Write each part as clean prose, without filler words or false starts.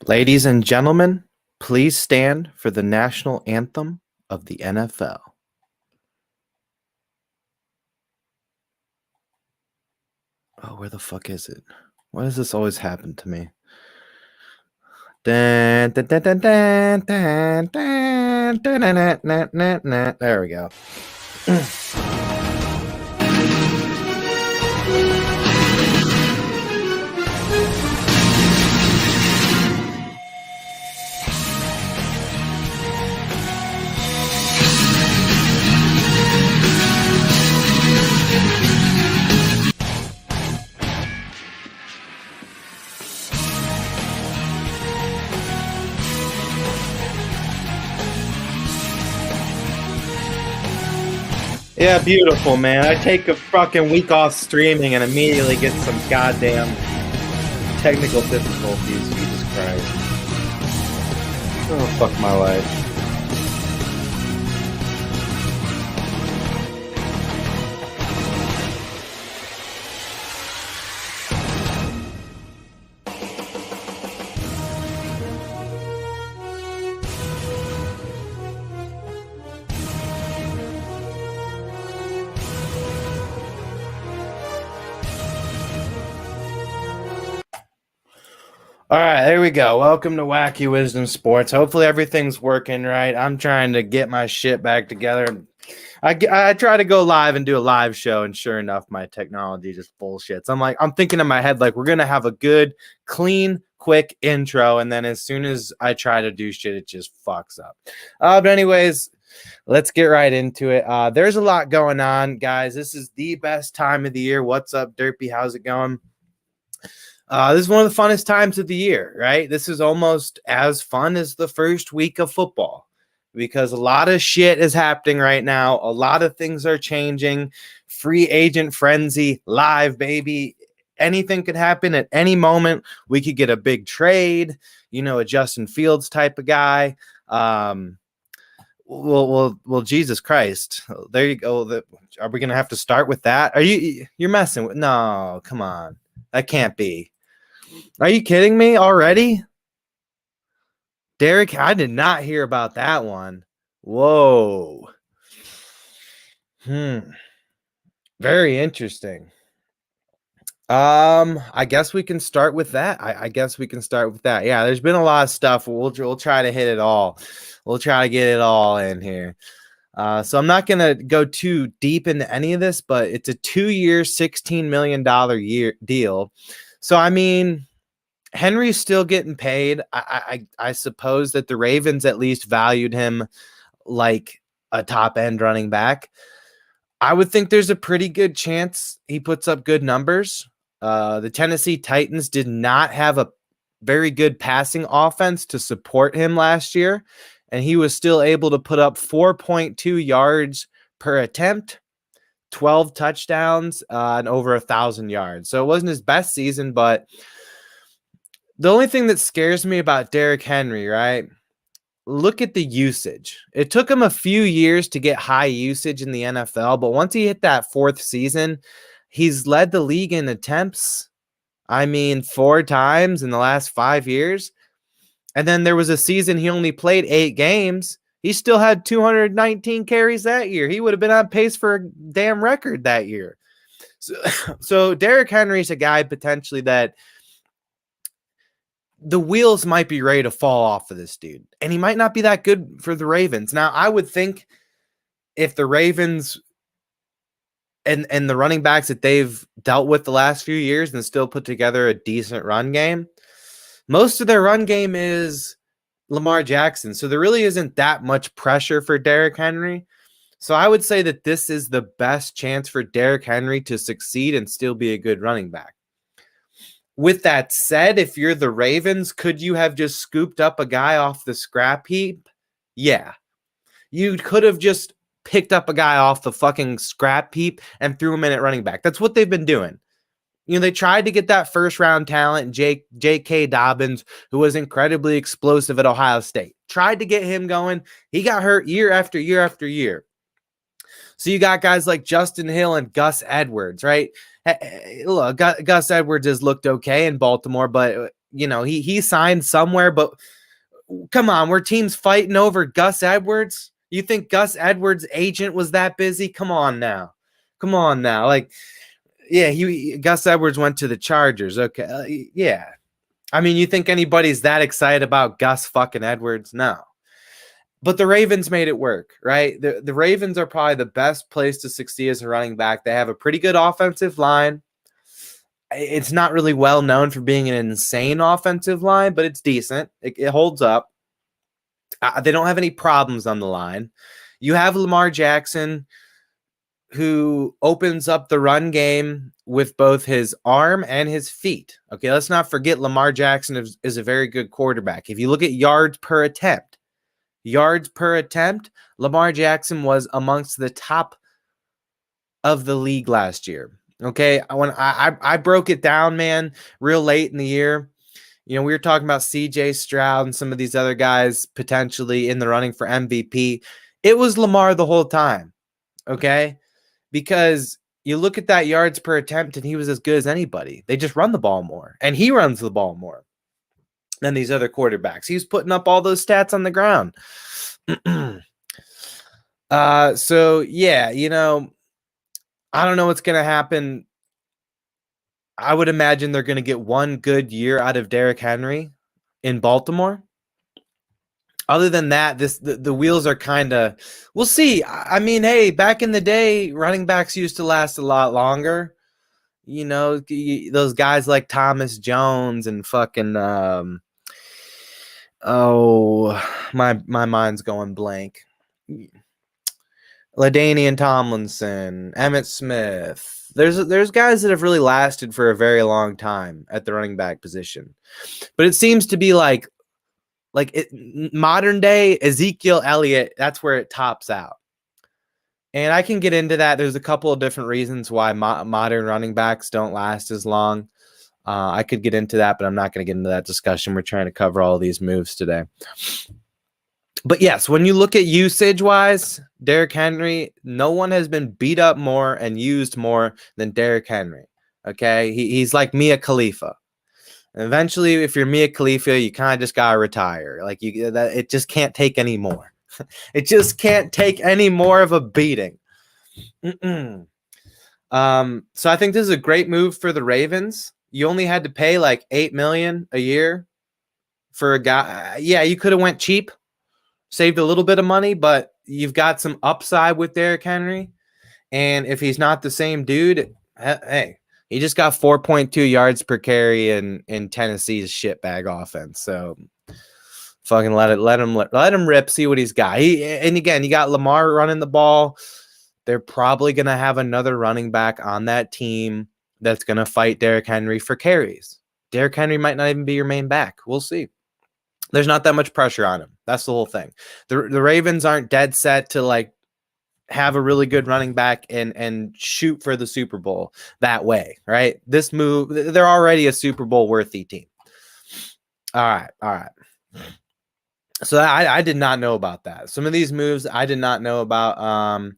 Ladies and gentlemen, please stand for the national anthem of the NFL. Oh, where the fuck is it? Why does this always happen to me? Dun, dun, dun, dun, dun, dun, dun, dun, dun, dun, dun, dun, dun. There we go. Yeah, beautiful, man. I take a fucking week off streaming and immediately get some goddamn technical difficulties. Jesus Christ. Oh, fuck my life. All right, there we go. Welcome to Wacky Wisdom Sports. Hopefully everything's working right. I'm trying to get my shit back together. I try to go live and do a live show, and sure enough, my technology just bullshits. I'm thinking in my head, like, we're going to have a good, clean, quick intro, and then as soon as I try to do shit, it just fucks up. But anyways, let's get right into it. There's a lot going on, guys. This is the best time of the year. What's up, Derpy? How's it going? This is one of the funnest times of the year, right? This is almost as fun as the first week of football because a lot of shit is happening right now. A lot of things are changing. Free agent frenzy, live, baby. Anything could happen at any moment. We could get a big trade, a Justin Fields type of guy. Well, Jesus Christ. There you go. Are we going to have to start with that? You're messing with? No, come on. That can't be. Are you kidding me already? Derek, I did not hear about that one. Whoa. Very interesting. I guess we can start with that. I guess we can start with that. Yeah, there's been a lot of stuff. We'll try to hit it all. We'll try to get it all in here. So I'm not going to go too deep into any of this, but it's a 2-year, $16 million deal. So, I mean, Henry's still getting paid. I suppose that the Ravens at least valued him like a top-end running back. I would think there's a pretty good chance he puts up good numbers. The Tennessee Titans did not have a very good passing offense to support him last year, and he was still able to put up 4.2 yards per attempt, 12 touchdowns, and over 1,000 yards. So it wasn't his best season, but the only thing that scares me about Derrick Henry, right? Look at the usage. It took him a few years to get high usage in the NFL, but once he hit that 4th season, he's led the league in attempts. 4 times in the last 5 years. And then there was a season he only played 8 games. He still had 219 carries that year. He would have been on pace for a damn record that year. So Derrick Henry's a guy potentially that the wheels might be ready to fall off of this dude. And he might not be that good for the Ravens. Now, I would think if the Ravens and the running backs that they've dealt with the last few years and still put together a decent run game, most of their run game is Lamar Jackson. So there really isn't that much pressure for Derrick Henry. So I would say that this is the best chance for Derrick Henry to succeed and still be a good running back. With that said, if you're the Ravens, could you have just scooped up a guy off the scrap heap? Yeah. You could have just picked up a guy off the fucking scrap heap and threw him in at running back. That's what they've been doing. They tried to get that first-round talent, J.K. Dobbins, who was incredibly explosive at Ohio State. Tried to get him going. He got hurt year after year after year. So you got guys like Justin Hill and Gus Edwards, right? Look, Gus Edwards has looked okay in Baltimore, but he signed somewhere, but come on, were teams fighting over Gus Edwards? You think Gus Edwards' agent was that busy? Come on now. Like, yeah, Gus Edwards went to the Chargers. Okay. Yeah. I mean, you think anybody's that excited about Gus fucking Edwards? No. But the Ravens made it work, right? The Ravens are probably the best place to succeed as a running back. They have a pretty good offensive line. It's not really well known for being an insane offensive line, but it's decent. It holds up. They don't have any problems on the line. You have Lamar Jackson, who opens up the run game with both his arm and his feet. Okay, let's not forget Lamar Jackson is a very good quarterback. If you look at yards per attempt, Lamar Jackson was amongst the top of the league last year. Okay, when I broke it down, man, real late in the year, we were talking about CJ Stroud and some of these other guys potentially in the running for MVP. It was Lamar the whole time, okay? Because you look at that yards per attempt and he was as good as anybody. They just run the ball more, and he runs the ball more than these other quarterbacks. He's putting up all those stats on the ground. So yeah, I don't know what's going to happen. I would imagine they're going to get one good year out of Derrick Henry in Baltimore. Other than that, the wheels are kind of, we'll see. I mean, hey, back in the day, running backs used to last a lot longer. Those guys like Thomas Jones and fucking, my mind's going blank. LaDainian Tomlinson, Emmitt Smith. There's guys that have really lasted for a very long time at the running back position. But it seems to be like modern day Ezekiel Elliott, that's where it tops out. And I can get into that. There's a couple of different reasons why modern running backs don't last as long. I could get into that, but I'm not going to get into that discussion. We're trying to cover all these moves today. But yes, when you look at usage-wise, Derrick Henry, no one has been beat up more and used more than Derrick Henry. Okay? He's like Mia Khalifa. And eventually, if you're Mia Khalifa, you kind of just got to retire. Like, it just can't take any more. It just can't take any more of a beating. So I think this is a great move for the Ravens. You only had to pay like $8 million a year for a guy. Yeah, you could have went cheap, saved a little bit of money, but you've got some upside with Derrick Henry. And if he's not the same dude, hey, he just got 4.2 yards per carry in Tennessee's shitbag offense. So fucking let him rip, see what he's got. And again, you got Lamar running the ball. They're probably going to have another running back on that team that's going to fight Derrick Henry for carries. Derrick Henry might not even be your main back. We'll see. There's not that much pressure on him. That's the whole thing. The Ravens aren't dead set to like have a really good running back and shoot for the Super Bowl that way, right? This move, they're already a Super Bowl worthy team. All right. So I did not know about that. Some of these moves I did not know about.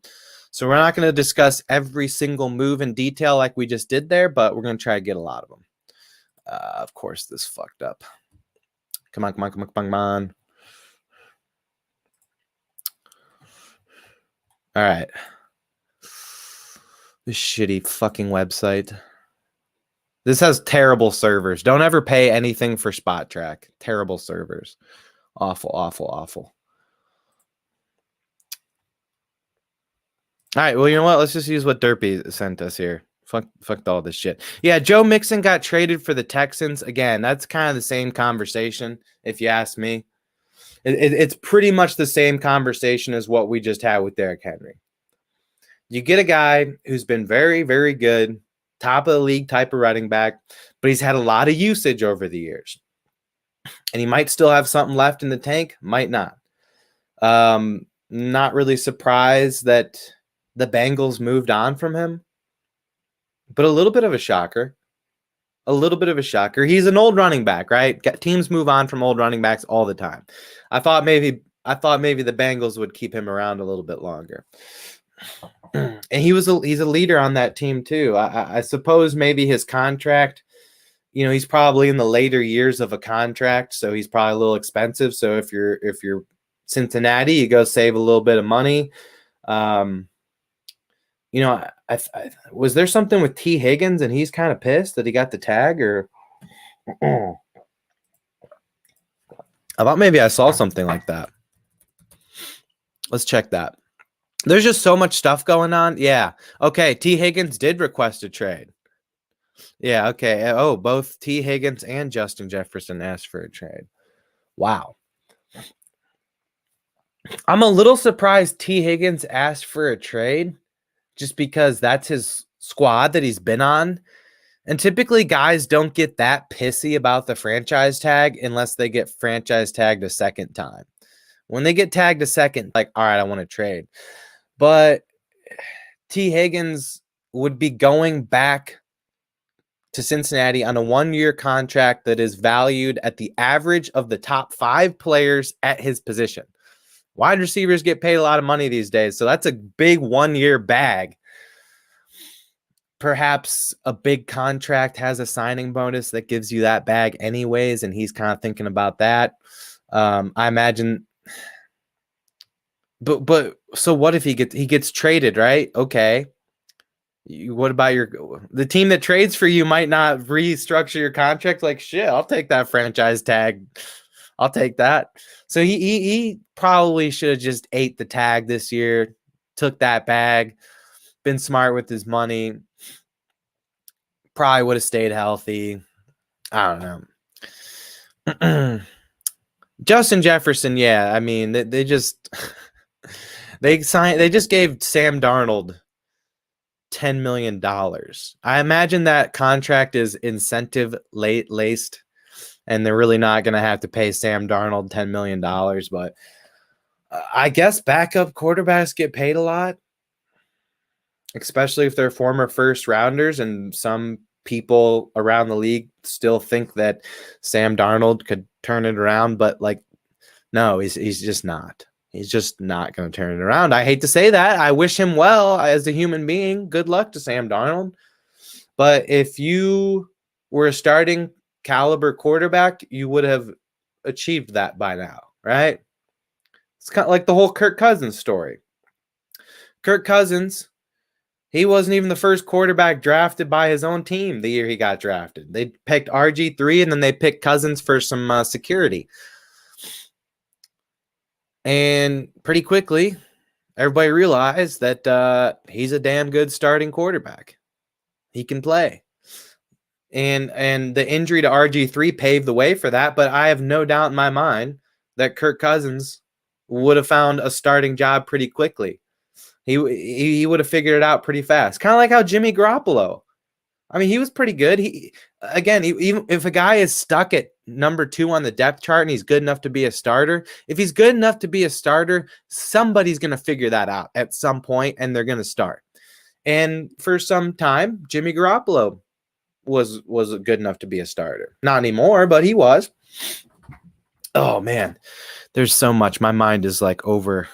So we're not going to discuss every single move in detail like we just did there, but we're going to try to get a lot of them. Of course, this fucked up. Come on. All right. This shitty fucking website. This has terrible servers. Don't ever pay anything for Spot Track. Terrible servers. Awful. All right, well, you know what? Let's just use what Derpy sent us here. Fucked all this shit. Yeah, Joe Mixon got traded for the Texans. Again, that's kind of the same conversation, if you ask me. It's pretty much the same conversation as what we just had with Derrick Henry. You get a guy who's been very, very good, top of the league type of running back, but he's had a lot of usage over the years. And he might still have something left in the tank, might not. Not really surprised that the Bengals moved on from him, but a little bit of a shocker. He's an old running back, right? Teams move on from old running backs all the time. I thought maybe the Bengals would keep him around a little bit longer. And he's a leader on that team too. I suppose maybe his contract, he's probably in the later years of a contract, so he's probably a little expensive. So if you're Cincinnati, you go save a little bit of money. Was there something with T. Higgins and he's kind of pissed that he got the tag, or I thought maybe I saw something like that. Let's check that. There's just so much stuff going on. Yeah. Okay. T. Higgins did request a trade. Yeah. Okay. Oh, both T. Higgins and Justin Jefferson asked for a trade. Wow. I'm a little surprised T. Higgins asked for a trade just because that's his squad that he's been on. And typically guys don't get that pissy about the franchise tag unless they get franchise tagged a second time. When they get tagged a second, like, all right, I want to trade. But T. Higgins would be going back to Cincinnati on a 1-year contract that is valued at the average of the top 5 players at his position. Wide receivers get paid a lot of money these days, so that's a big 1-year bag. Perhaps a big contract has a signing bonus that gives you that bag anyways, and he's kind of thinking about that. I imagine. But so what if he gets traded, right? Okay. What about the team that trades for you might not restructure your contract? Like, shit, I'll take that franchise tag. I'll take that. So he probably should have just ate the tag this year, took that bag, been smart with his money. Probably would have stayed healthy. I don't know. Justin Jefferson, yeah. I mean, they just they just gave Sam Darnold $10 million. I imagine that contract is incentive laced, and they're really not going to have to pay Sam Darnold $10 million. But I guess backup quarterbacks get paid a lot, especially if they're former first rounders, and some people around the league still think that Sam Darnold could turn it around, but like, no, he's just not. He's just not going to turn it around. I hate to say that. I wish him well as a human being. Good luck to Sam Darnold. But if you were a starting caliber quarterback, you would have achieved that by now, right? It's kind of like the whole Kirk Cousins story. Kirk Cousins, he wasn't even the first quarterback drafted by his own team the year he got drafted. They picked RG3, and then they picked Cousins for some security. And pretty quickly, everybody realized that he's a damn good starting quarterback. He can play. And the injury to RG3 paved the way for that, but I have no doubt in my mind that Kirk Cousins would have found a starting job pretty quickly. He would have figured it out pretty fast. Kind of like how Jimmy Garoppolo. I mean, he was pretty good. Even if a guy is stuck at number 2 on the depth chart and he's good enough to be a starter, if he's good enough to be a starter, somebody's going to figure that out at some point, and they're going to start. And for some time, Jimmy Garoppolo was good enough to be a starter. Not anymore, but he was. Oh, man. There's so much. My mind is like over.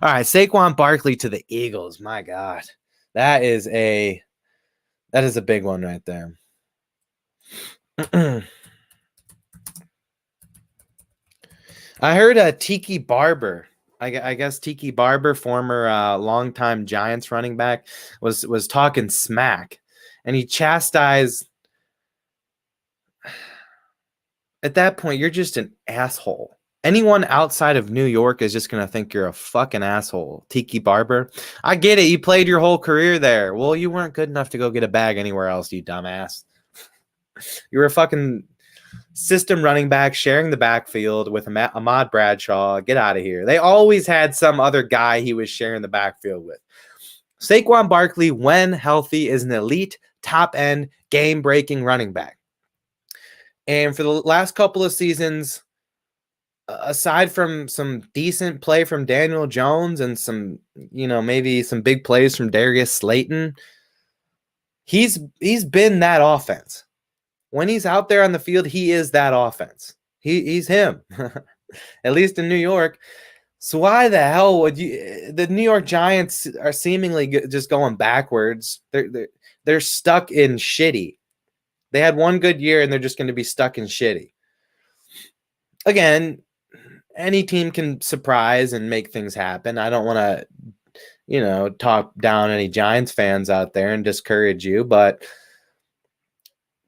All right, Saquon Barkley to the Eagles. My God. That is a big one right there. I heard Tiki Barber. I guess Tiki Barber, former longtime Giants running back, was talking smack, and he chastised. At that point, you're just an asshole. Anyone outside of New York is just going to think you're a fucking asshole. Tiki Barber. I get it. You played your whole career there. Well, you weren't good enough to go get a bag anywhere else, you dumbass. You were a fucking system running back sharing the backfield with Ahmad Bradshaw. Get out of here. They always had some other guy he was sharing the backfield with. Saquon Barkley, when healthy, is an elite, top-end, game-breaking running back. And for the last couple of seasons, aside from some decent play from Daniel Jones and some, maybe some big plays from Darius Slayton, he's been that offense. When he's out there on the field, he is that offense. He's him, at least in New York. So why the hell would the New York Giants are seemingly just going backwards. They're stuck in shitty. They had one good year and they're just going to be stuck in shitty. Again, any team can surprise and make things happen. I don't want to, talk down any Giants fans out there and discourage you, but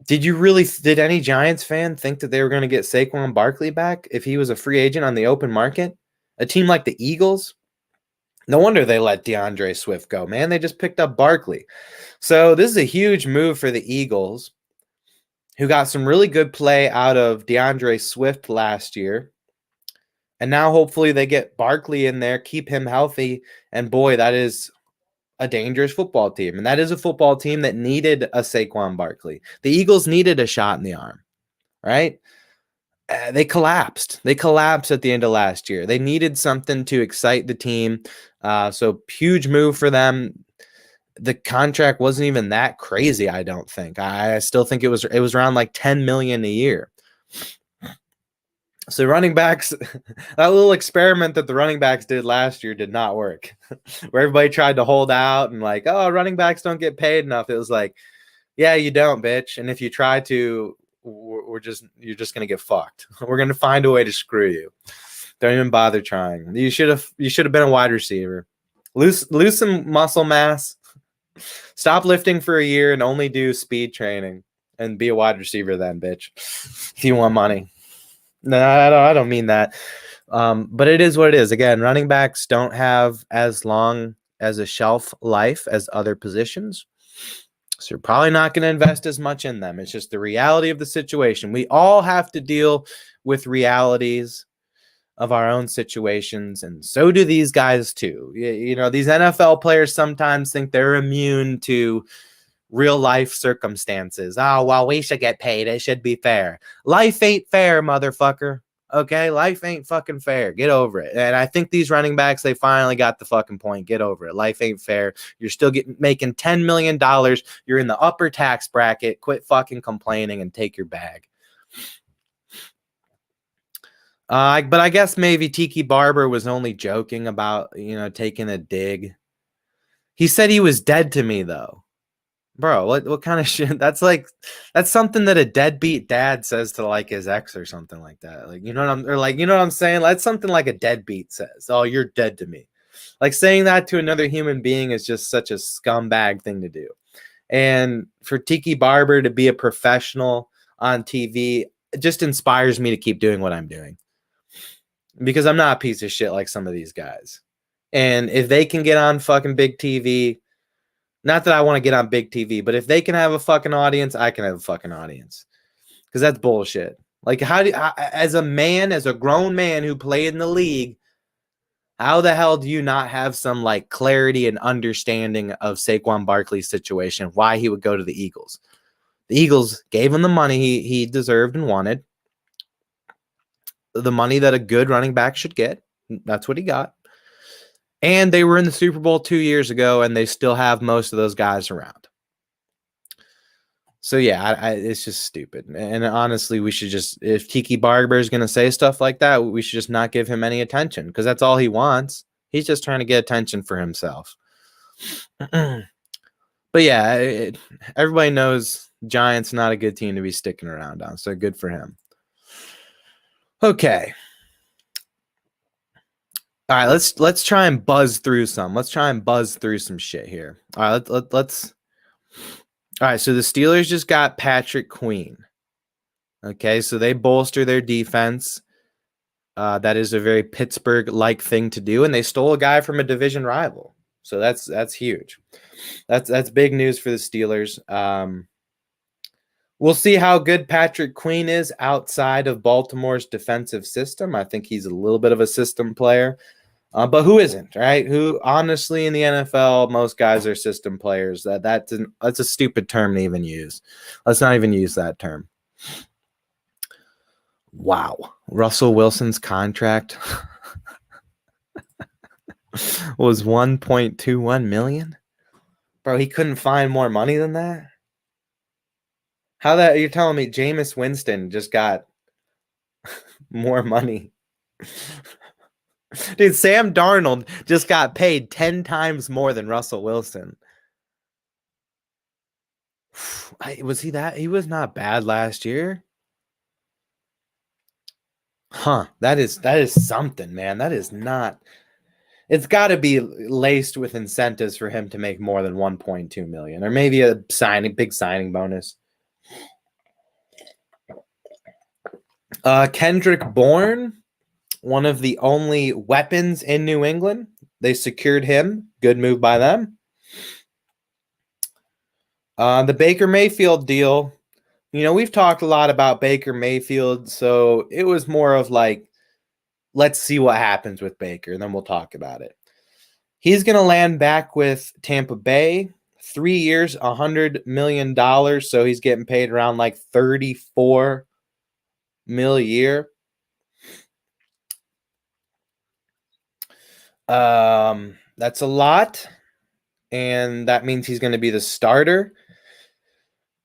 did any Giants fan think that they were going to get Saquon Barkley back if he was a free agent on the open market? A team like the Eagles? No wonder they let DeAndre Swift go, man. They just picked up Barkley. So this is a huge move for the Eagles, who got some really good play out of DeAndre Swift last year. And now hopefully they get Barkley in there, keep him healthy. And boy, that is a dangerous football team. And that is a football team that needed a Saquon Barkley. The Eagles needed a shot in the arm, right? They collapsed. They collapsed at the end of last year. They needed something to excite the team. So huge move for them. The contract wasn't even that crazy, I don't think. I still think it was around like $10 million a year. So running backs, that little experiment that the running backs did last year did not work. Where everybody tried to hold out and like, oh, running backs don't get paid enough. It was like, yeah, you don't, bitch. And if you try to, you're just gonna get fucked. We're gonna find a way to screw you. Don't even bother trying. You should have been a wide receiver. Lose some muscle mass. Stop lifting for a year and only do speed training and be a wide receiver then, bitch. If you want money. No, I don't mean that. But it is what it is. Again, running backs don't have as long as a shelf life as other positions. So you're probably not going to invest as much in them. It's just the reality of the situation. We all have to deal with realities of our own situations, and so do these guys too. These NFL players sometimes think they're immune to real life circumstances. Oh, well, we should get paid. It should be fair. Life ain't fair, motherfucker. Okay? Life ain't fucking fair. Get over it. And I think these running backs, they finally got the fucking point. Get over it. Life ain't fair. You're still making $10 million. You're in the upper tax bracket. Quit fucking complaining and take your bag. But I guess maybe Tiki Barber was only joking about, taking a dig. He said he was dead to me, though. Bro, what kind of shit? That's something that a deadbeat dad says to like his ex or something like that. Like, you know what I'm saying? That's something like a deadbeat says. Oh, you're dead to me. Like saying that to another human being is just such a scumbag thing to do. And for Tiki Barber to be a professional on TV, it just inspires me to keep doing what I'm doing. Because I'm not a piece of shit like some of these guys. And if they can get on fucking big TV, not that I want to get on big TV, but if they can have a fucking audience, I can have a fucking audience. Because that's bullshit. Like, as a grown man who played in the league, how the hell do you not have some like clarity and understanding of Saquon Barkley's situation, why he would go to the Eagles? The Eagles gave him the money he deserved and wanted. The money that a good running back should get. That's what he got. And they were in the Super Bowl 2 years ago, and they still have most of those guys around. So, yeah, it's just stupid. And honestly, we should just, if Tiki Barber is going to say stuff like that, we should just not give him any attention because that's all he wants. He's just trying to get attention for himself. But, yeah, everybody knows Giants not a good team to be sticking around on, so good for him. Okay. All right, let's try and buzz through some. Let's try and buzz through some shit here. All right, let's. All right, so the Steelers just got Patrick Queen. Okay, so they bolster their defense. That is a very Pittsburgh-like thing to do, and they stole a guy from a division rival. So that's huge. That's big news for the Steelers. We'll see how good Patrick Queen is outside of Baltimore's defensive system. I think he's a little bit of a system player. But who isn't, right? Who, honestly, in the NFL, most guys are system players. That's a stupid term to even use. Let's not even use that term. Wow. Russell Wilson's contract was $1.21 million? Bro, he couldn't find more money than that? You're telling me Jameis Winston just got more money? Dude, Sam Darnold just got paid 10 times more than Russell Wilson. Was he that? He was not bad last year. Huh. That is something, man. That is not. It's got to be laced with incentives for him to make more than 1.2 million, or maybe a big signing bonus. Kendrick Bourne, one of the only weapons in New England. They secured him. Good move by them. The Baker Mayfield deal. We've talked a lot about Baker Mayfield, so it was more of like, let's see what happens with Baker, and then we'll talk about it. He's going to land back with Tampa Bay, 3 years, $100 million, so he's getting paid around like $34 million a year. That's a lot, and that means he's going to be the starter.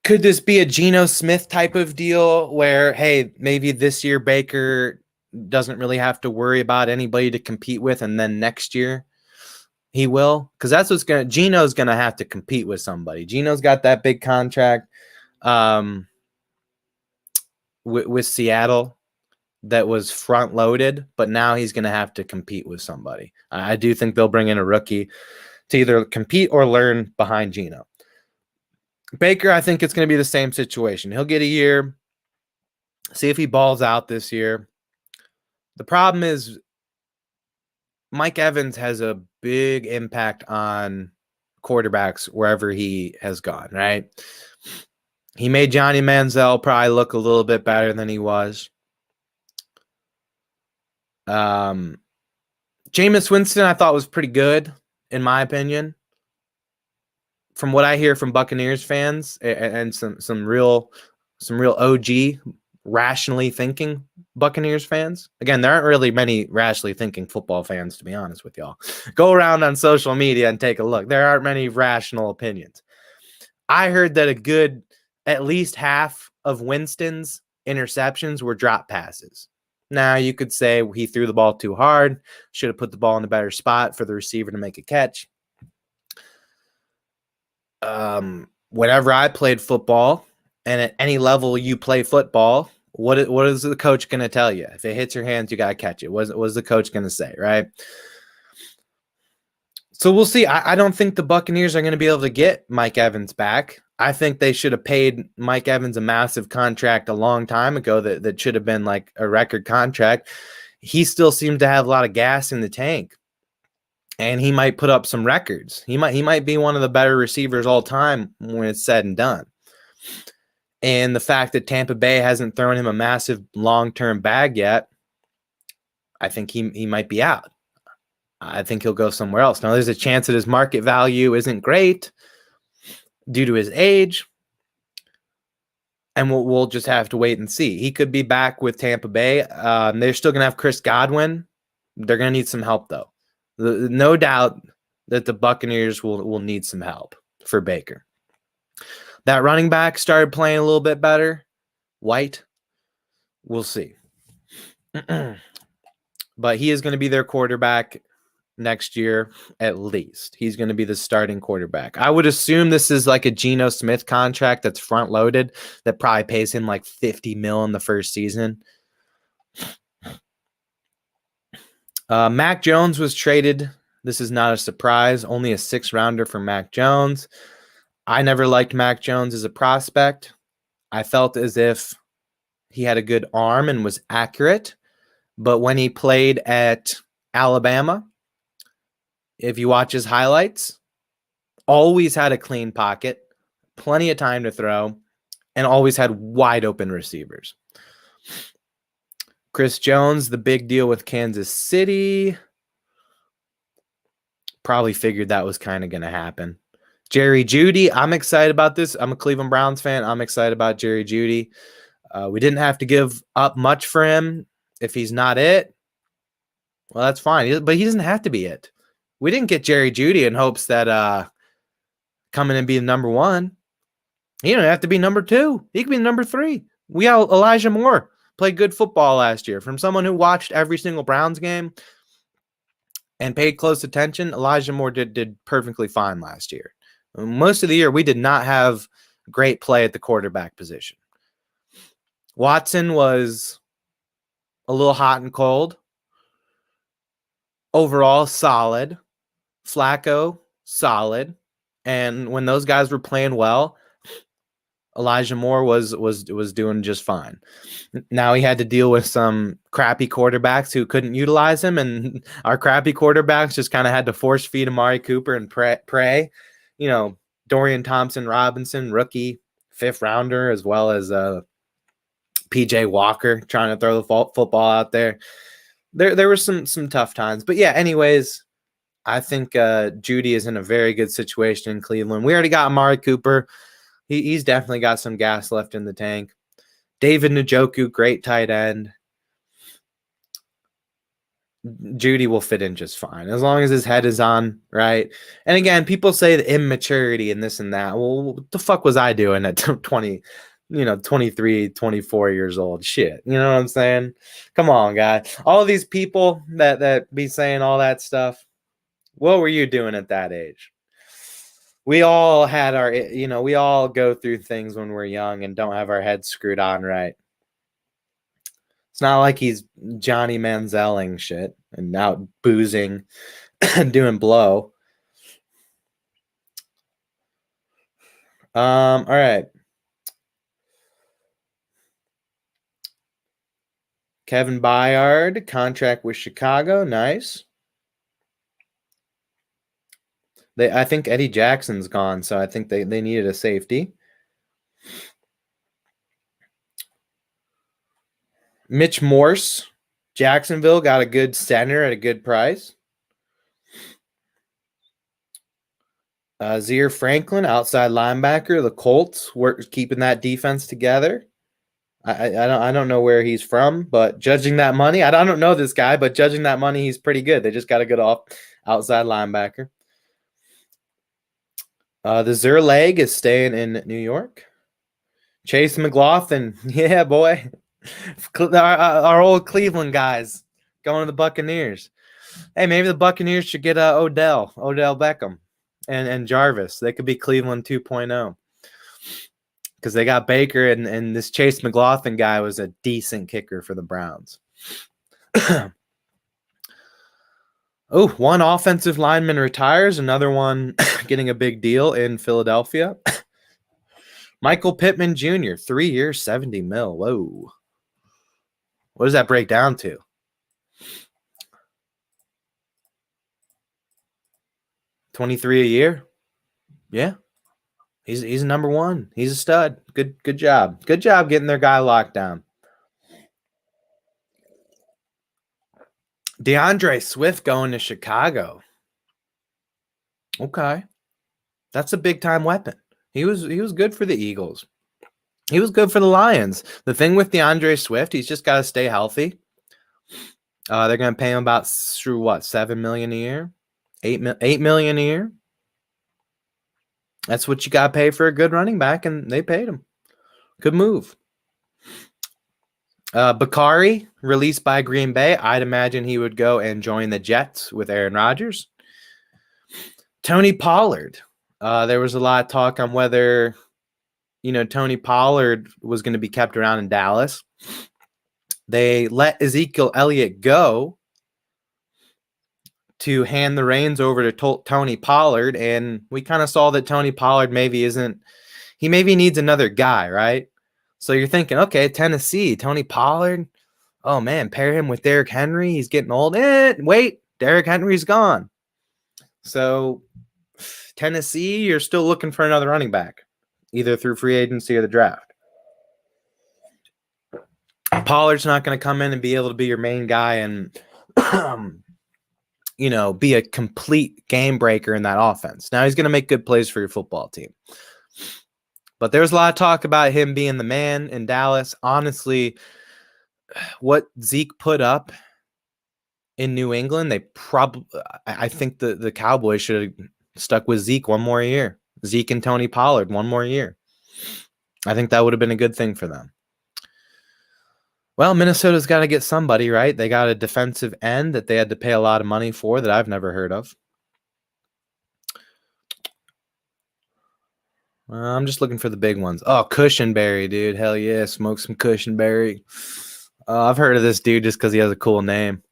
Could this be a Geno Smith type of deal where, hey, maybe this year Baker doesn't really have to worry about anybody to compete with, and then next year he will? Because that's what's going to – Geno's going to have to compete with somebody. Geno's got that big contract with Seattle that was front-loaded, but now he's going to have to compete with somebody. I do think they'll bring in a rookie to either compete or learn behind Geno. Baker, I think it's going to be the same situation. He'll get a year, see if he balls out this year. The problem is Mike Evans has a big impact on quarterbacks wherever he has gone, right? He made Johnny Manziel probably look a little bit better than he was. Jameis Winston, I thought, was pretty good, in my opinion. From what I hear from Buccaneers fans and some real OG rationally thinking Buccaneers fans. Again, there aren't really many rationally thinking football fans, to be honest with y'all. Go around on social media and take a look. There aren't many rational opinions. I heard that a good at least half of Winston's interceptions were drop passes. Now, you could say he threw the ball too hard, should have put the ball in a better spot for the receiver to make a catch. Whenever I played football, and at any level you play football, what is the coach going to tell you? If it hits your hands, you got to catch it. What's the coach going to say, right? So we'll see. I don't think the Buccaneers are going to be able to get Mike Evans back. I think they should have paid Mike Evans a massive contract a long time ago that should have been like a record contract. He still seems to have a lot of gas in the tank, and he might put up some records. He might be one of the better receivers all time when it's said and done. And the fact that Tampa Bay hasn't thrown him a massive long-term bag yet, I think he might be out. I think he'll go somewhere else. Now, there's a chance that his market value isn't great due to his age, and we'll just have to wait and see. He could be back with Tampa Bay. They're still going to have Chris Godwin. They're going to need some help, though. No doubt that the Buccaneers will need some help for Baker. That running back started playing a little bit better. White. We'll see. But he is going to be their quarterback next year, at least. He's going to be the starting quarterback. I would assume this is like a Geno Smith contract that's front-loaded that probably pays him like $50 million in the first season. Mac Jones was traded. This is not a surprise. Only a 6th-rounder for Mac Jones. I never liked Mac Jones as a prospect. I felt as if he had a good arm and was accurate. But when he played at Alabama, if you watch his highlights, always had a clean pocket, plenty of time to throw, and always had wide open receivers. Chris Jones, the big deal with Kansas City. Probably figured that was kind of going to happen. Jerry Jeudy, I'm excited about this. I'm a Cleveland Browns fan. I'm excited about Jerry Jeudy. We didn't have to give up much for him. If he's not it, well, that's fine. But he doesn't have to be it. We didn't get Jerry Jeudy in hopes that coming and being number 1. He don't have to be number 2. He could be number 3. We got Elijah Moore. Played good football last year. From someone who watched every single Browns game and paid close attention, Elijah Moore did perfectly fine last year. Most of the year, we did not have great play at the quarterback position. Watson was a little hot and cold. Overall, solid. Flacco, solid. And when those guys were playing well, Elijah Moore was doing just fine. Now he had to deal with some crappy quarterbacks who couldn't utilize him, and our crappy quarterbacks just kind of had to force feed Amari Cooper and pray. You know, Dorian Thompson-Robinson, rookie, 5th rounder, as well as PJ Walker trying to throw the football out there. There were some tough times. But yeah, anyways, I think Judy is in a very good situation in Cleveland. We already got Amari Cooper. He's definitely got some gas left in the tank. David Njoku, great tight end. Judy will fit in just fine as long as his head is on, right? And again, people say the immaturity and this and that. Well, what the fuck was I doing at 20, 23, 24 years old? Shit. You know what I'm saying? Come on, guy. All of these people that be saying all that stuff, what were you doing at that age? We all had our, we all go through things when we're young and don't have our heads screwed on right. It's not like he's Johnny Manziel-ing shit and out boozing and doing blow. All right. Kevin Byard, contract with Chicago. Nice. I think Eddie Jackson's gone, so I think they needed a safety. Mitch Morse, Jacksonville, got a good center at a good price. Zaire Franklin, outside linebacker. The Colts, keeping that defense together. I don't know where he's from, but judging that money, I don't know this guy, but judging that money, he's pretty good. They just got a good outside linebacker. The Zerleg is staying in New York. Chase McLaughlin, yeah, boy. Our old Cleveland guys going to the Buccaneers. Hey, maybe the Buccaneers should get Odell Beckham and Jarvis. They could be Cleveland 2.0 because they got Baker and this Chase McLaughlin guy was a decent kicker for the Browns. Oh, one offensive lineman retires, another one getting a big deal in Philadelphia. Michael Pittman Jr., 3 years, $70 million. Whoa. What does that break down to? $23 a year? Yeah. He's number one. He's a stud. Good job. Good job getting their guy locked down. DeAndre Swift going to Chicago. Okay. That's a big-time weapon. He was good for the Eagles. He was good for the Lions. The thing with DeAndre Swift, he's just got to stay healthy. They're going to pay him about $7 million a year? $8 million a year? That's what you got to pay for a good running back, and they paid him. Good move. Bakari, released by Green Bay. I'd imagine he would go and join the Jets with Aaron Rodgers. Tony Pollard. There was a lot of talk on whether, Tony Pollard was going to be kept around in Dallas. They let Ezekiel Elliott go to hand the reins over to Tony Pollard, and we kind of saw that Tony Pollard maybe needs another guy, right? So you're thinking, okay, Tennessee, Tony Pollard, oh man, pair him with Derrick Henry, he's getting old. Wait, Derrick Henry's gone. So Tennessee, you're still looking for another running back, either through free agency or the draft. Pollard's not going to come in and be able to be your main guy and be a complete game breaker in that offense. Now he's going to make good plays for your football team. But there's a lot of talk about him being the man in Dallas. Honestly, what Zeke put up in New England, I think the Cowboys should have stuck with Zeke one more year. Zeke and Tony Pollard one more year. I think that would have been a good thing for them. Well, Minnesota's got to get somebody, right? They got a defensive end that they had to pay a lot of money for that I've never heard of. I'm just looking for the big ones. Oh, Cushionberry, dude. Hell yeah, smoke some Cushionberry. I've heard of this dude just because he has a cool name.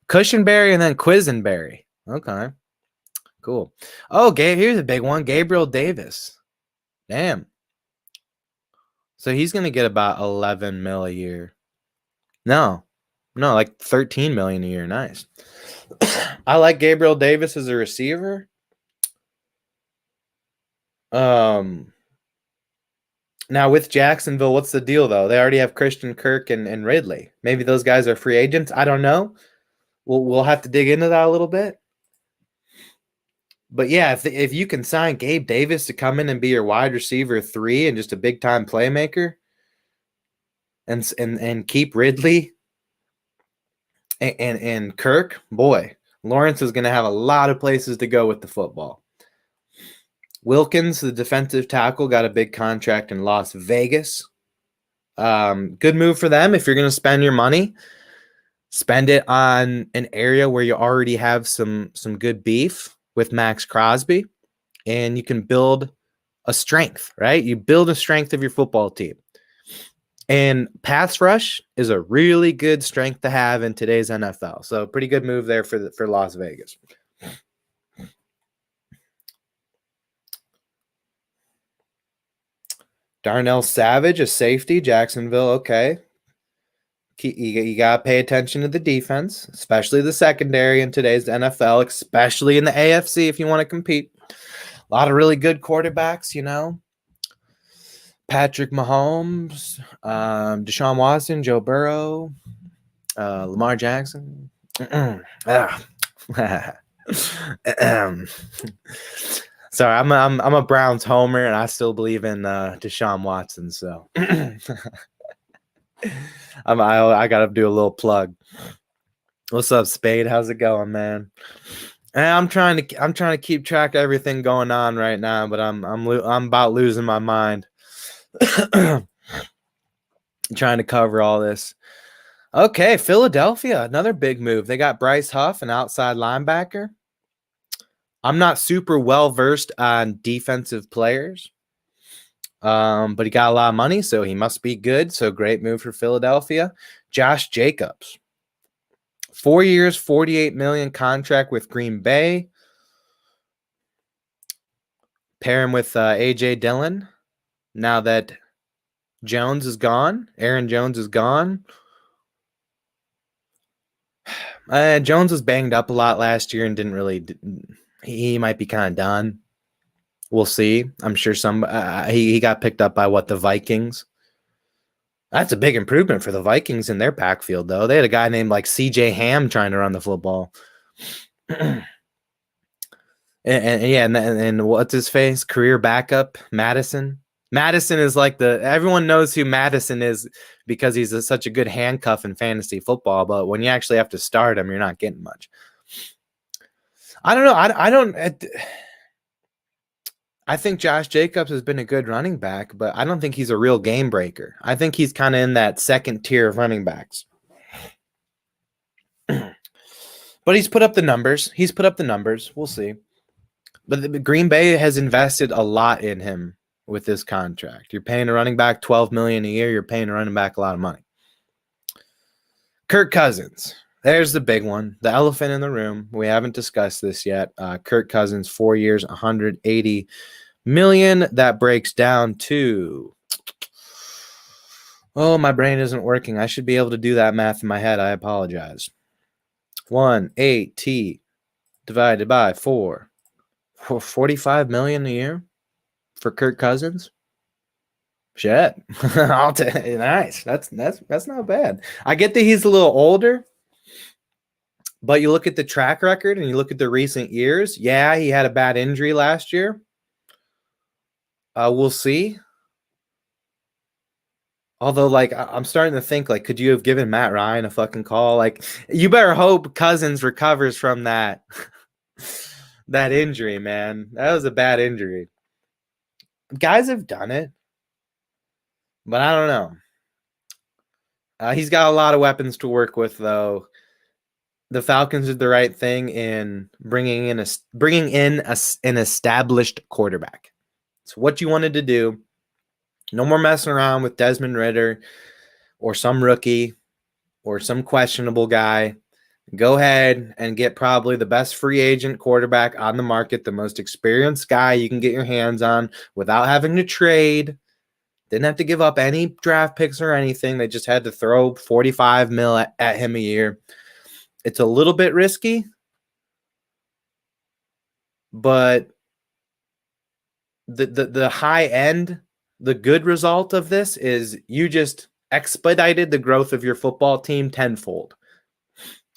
Cushionberry and then Quisenberry. Okay, cool. Oh, here's a big one. Gabriel Davis. Damn. So he's gonna get about 11 mil a year. No, like 13 million a year. Nice. I like Gabriel Davis as a receiver. Now with Jacksonville, what's the deal though? They already have Christian Kirk and Ridley. Maybe those guys are free agents. I don't know. We'll have to dig into that a little bit. But yeah, if you can sign Gabe Davis to come in and be your wide receiver 3 and just a big time playmaker, and keep Ridley and Kirk, boy, Lawrence is going to have a lot of places to go with the football. Wilkins, the defensive tackle, got a big contract in Las Vegas. Good move for them. If you're going to spend your money, spend it on an area where you already have some good beef with Max Crosby, and you can build a strength, right? You build a strength of your football team. And pass rush is a really good strength to have in today's NFL. So pretty good move there for Las Vegas. Darnell Savage, a safety, Jacksonville. Okay. You got to pay attention to the defense, especially the secondary in today's NFL, especially in the AFC if you want to compete. A lot of really good quarterbacks, you know. Patrick Mahomes, Deshaun Watson, Joe Burrow, Lamar Jackson. Sorry, I'm a Browns homer, and I still believe in Deshaun Watson. So I gotta do a little plug. What's up, Spade? How's it going, man? And I'm trying to keep track of everything going on right now, but I'm about losing my mind. Trying to cover all this. Okay, Philadelphia, another big move. They got Bryce Huff, an outside linebacker. I'm not super well versed on defensive players, but he got a lot of money, so he must be good. So great move for Philadelphia. Josh Jacobs, 4 years, $48 million contract with Green Bay. Pair him with A.J. Dillon. Now that Jones is gone, Aaron Jones is gone. Jones was banged up a lot last year and didn't really. He might be kind of done. We'll see. I'm sure he got picked up by the Vikings. That's a big improvement for the Vikings in their backfield, though. They had a guy named like C.J. Ham trying to run the football. and what's his face? Career backup Madison. Madison is like everyone knows who Madison is because he's such a good handcuff in fantasy football. But when you actually have to start him, you're not getting much. I don't know. I think Josh Jacobs has been a good running back, but I don't think he's a real game breaker. I think he's kind of in that second tier of running backs. But he's put up the numbers. We'll see. But the Green Bay has invested a lot in him with this contract. You're paying a running back $12 million a year. You're paying a running back a lot of money. Kirk Cousins. There's the big one, the elephant in the room. We haven't discussed this yet. Kirk Cousins, 4 years, $180 million. That breaks down to, oh, my brain isn't working. I should be able to do that math in my head. I apologize. 180 divided by 4. For $45 million a year for Kirk Cousins. Shit. I'll nice. That's not bad. I get that he's a little older. But you look at the track record and you look at the recent years. Yeah, he had a bad injury last year. We'll see. Although, like, I'm starting to think, like, could you have given Matt Ryan a fucking call? Like, you better hope Cousins recovers from that injury, man. That was a bad injury. Guys have done it. But I don't know. He's got a lot of weapons to work with, though. The Falcons did the right thing in bringing in an established quarterback. It's what you wanted to do. No more messing around with Desmond Ridder or some rookie or some questionable guy. Go ahead and get probably the best free agent quarterback on the market, the most experienced guy you can get your hands on without having to trade. Didn't have to give up any draft picks or anything. They just had to throw 45 mil at him a year. It's a little bit risky, but the high end, the good result of this is you just expedited the growth of your football team tenfold.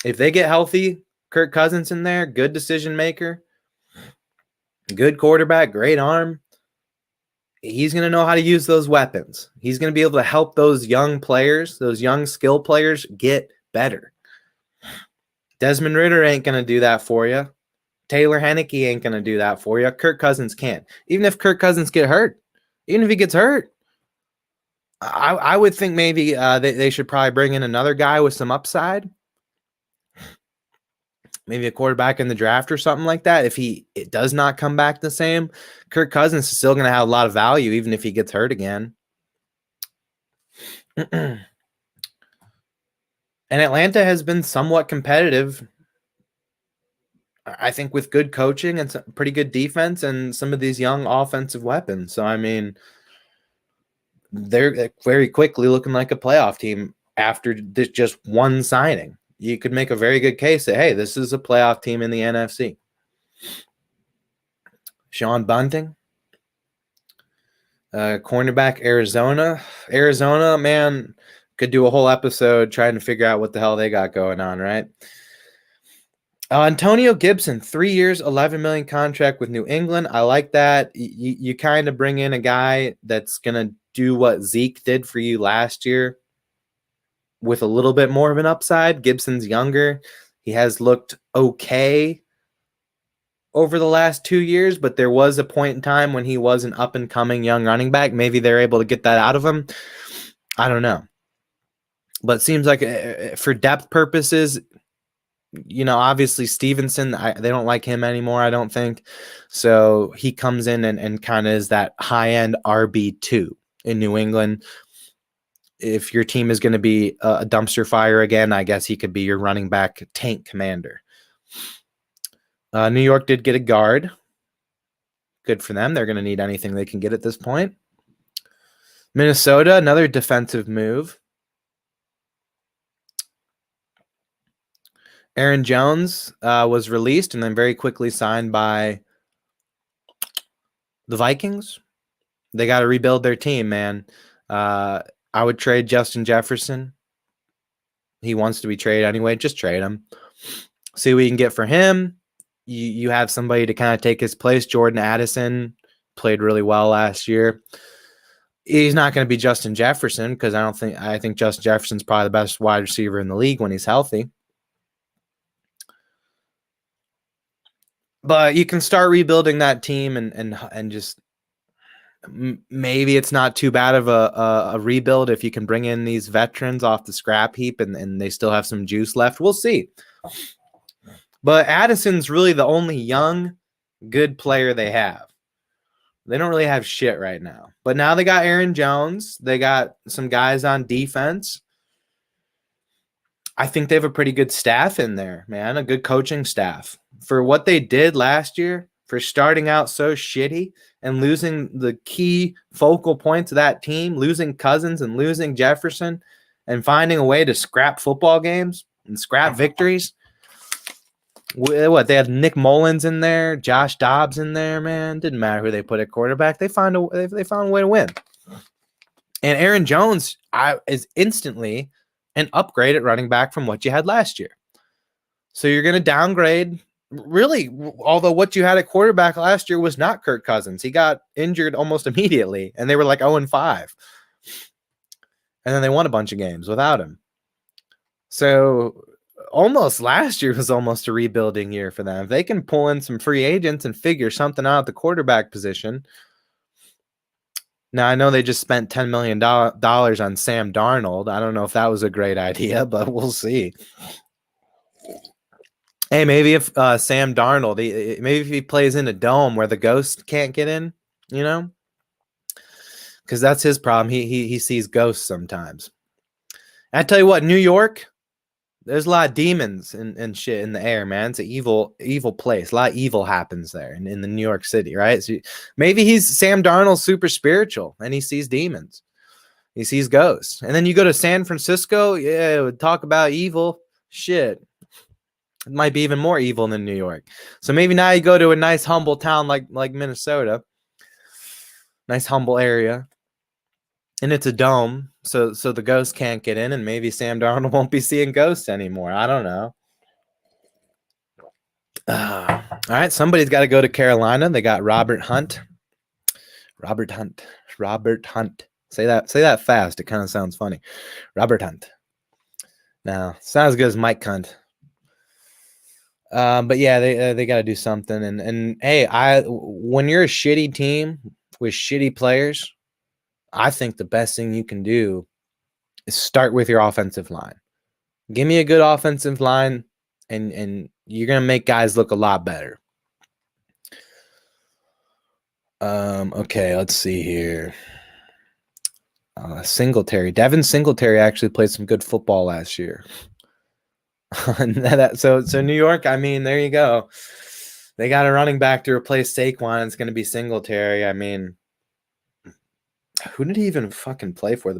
If they get healthy, Kirk Cousins in there, good decision maker, good quarterback, great arm. He's going to know how to use those weapons. He's going to be able to help those young players, those young skill players get better. Desmond Ridder ain't going to do that for you. Taylor Heineke ain't going to do that for you. Kirk Cousins can't. Even if Kirk Cousins get hurt, even if he gets hurt, I would think maybe they should probably bring in another guy with some upside. Maybe a quarterback in the draft or something like that. If it does not come back the same, Kirk Cousins is still going to have a lot of value even if he gets hurt again. And Atlanta has been somewhat competitive, I think, with good coaching and some pretty good defense and some of these young offensive weapons. So, I mean, they're very quickly looking like a playoff team after this just one signing. You could make a very good case that, hey, this is a playoff team in the NFC. Sean Bunting, cornerback, Arizona. Arizona, man, could do a whole episode trying to figure out what the hell they got going on, right? Antonio Gibson, 3 years, $11 million contract with New England. I like that. You kind of bring in a guy that's going to do what Zeke did for you last year with a little bit more of an upside. Gibson's younger. He has looked okay over the last 2 years, but there was a point in time when he was an up-and-coming young running back. Maybe they're able to get that out of him. I don't know. But it seems like for depth purposes, obviously Stevenson, they don't like him anymore, I don't think. So he comes in and kind of is that high-end RB2 in New England. If your team is going to be a dumpster fire again, I guess he could be your running back tank commander. New York did get a guard. Good for them. They're going to need anything they can get at this point. Minnesota, another defensive move. Aaron Jones was released and then very quickly signed by the Vikings. They got to rebuild their team, man. I would trade Justin Jefferson. He wants to be traded anyway. Just trade him. See what you can get for him. You have somebody to kind of take his place. Jordan Addison played really well last year. He's not going to be Justin Jefferson because I think Justin Jefferson's probably the best wide receiver in the league when he's healthy. But you can start rebuilding that team and just maybe it's not too bad of a rebuild if you can bring in these veterans off the scrap heap and they still have some juice left. We'll see. But Addison's really the only young, good player they have. They don't really have shit right now. But now they got Aaron Jones. They got some guys on defense. I think they have a pretty good staff in there, man, a good coaching staff. For what they did last year, for starting out so shitty and losing the key focal points of that team, losing Cousins and losing Jefferson and finding a way to scrap football games and scrap victories. What, they had Nick Mullins in there, Josh Dobbs in there, man. Didn't matter who they put at quarterback. They found a way to win. And Aaron Jones is instantly an upgrade at running back from what you had last year. So you're going to downgrade. Really, although what you had at quarterback last year was not Kirk Cousins. He got injured almost immediately, and they were like 0-5. And then they won a bunch of games without him. So almost last year was almost a rebuilding year for them. If they can pull in some free agents and figure something out at the quarterback position. Now, I know they just spent $10 million on Sam Darnold. I don't know if that was a great idea, but we'll see. Hey, maybe if Sam Darnold, maybe if he plays in a dome where the ghost can't get in, because that's his problem. He sees ghosts sometimes. I tell you what, New York, there's a lot of demons and shit in the air, man. It's an evil place. A lot of evil happens there in the New York City, right? So maybe Sam Darnold's super spiritual and he sees demons. He sees ghosts. And then you go to San Francisco, yeah, talk about evil shit. It might be even more evil than New York. So maybe now you go to a nice humble town like Minnesota. Nice humble area. And it's a dome, so the ghosts can't get in, and maybe Sam Darnold won't be seeing ghosts anymore. I don't know. All right, somebody's got to go to Carolina. They got Robert Hunt. Say that fast. It kind of sounds funny. Robert Hunt. Now, sounds good as Mike Hunt. But yeah, they got to do something. And hey, when you're a shitty team with shitty players, I think the best thing you can do is start with your offensive line. Give me a good offensive line, and you're gonna make guys look a lot better. Okay, let's see here. Singletary. Devin Singletary actually played some good football last year. So New York, I mean, there you go. They got a running back to replace Saquon. It's going to be Singletary. I mean, who did he even fucking play for?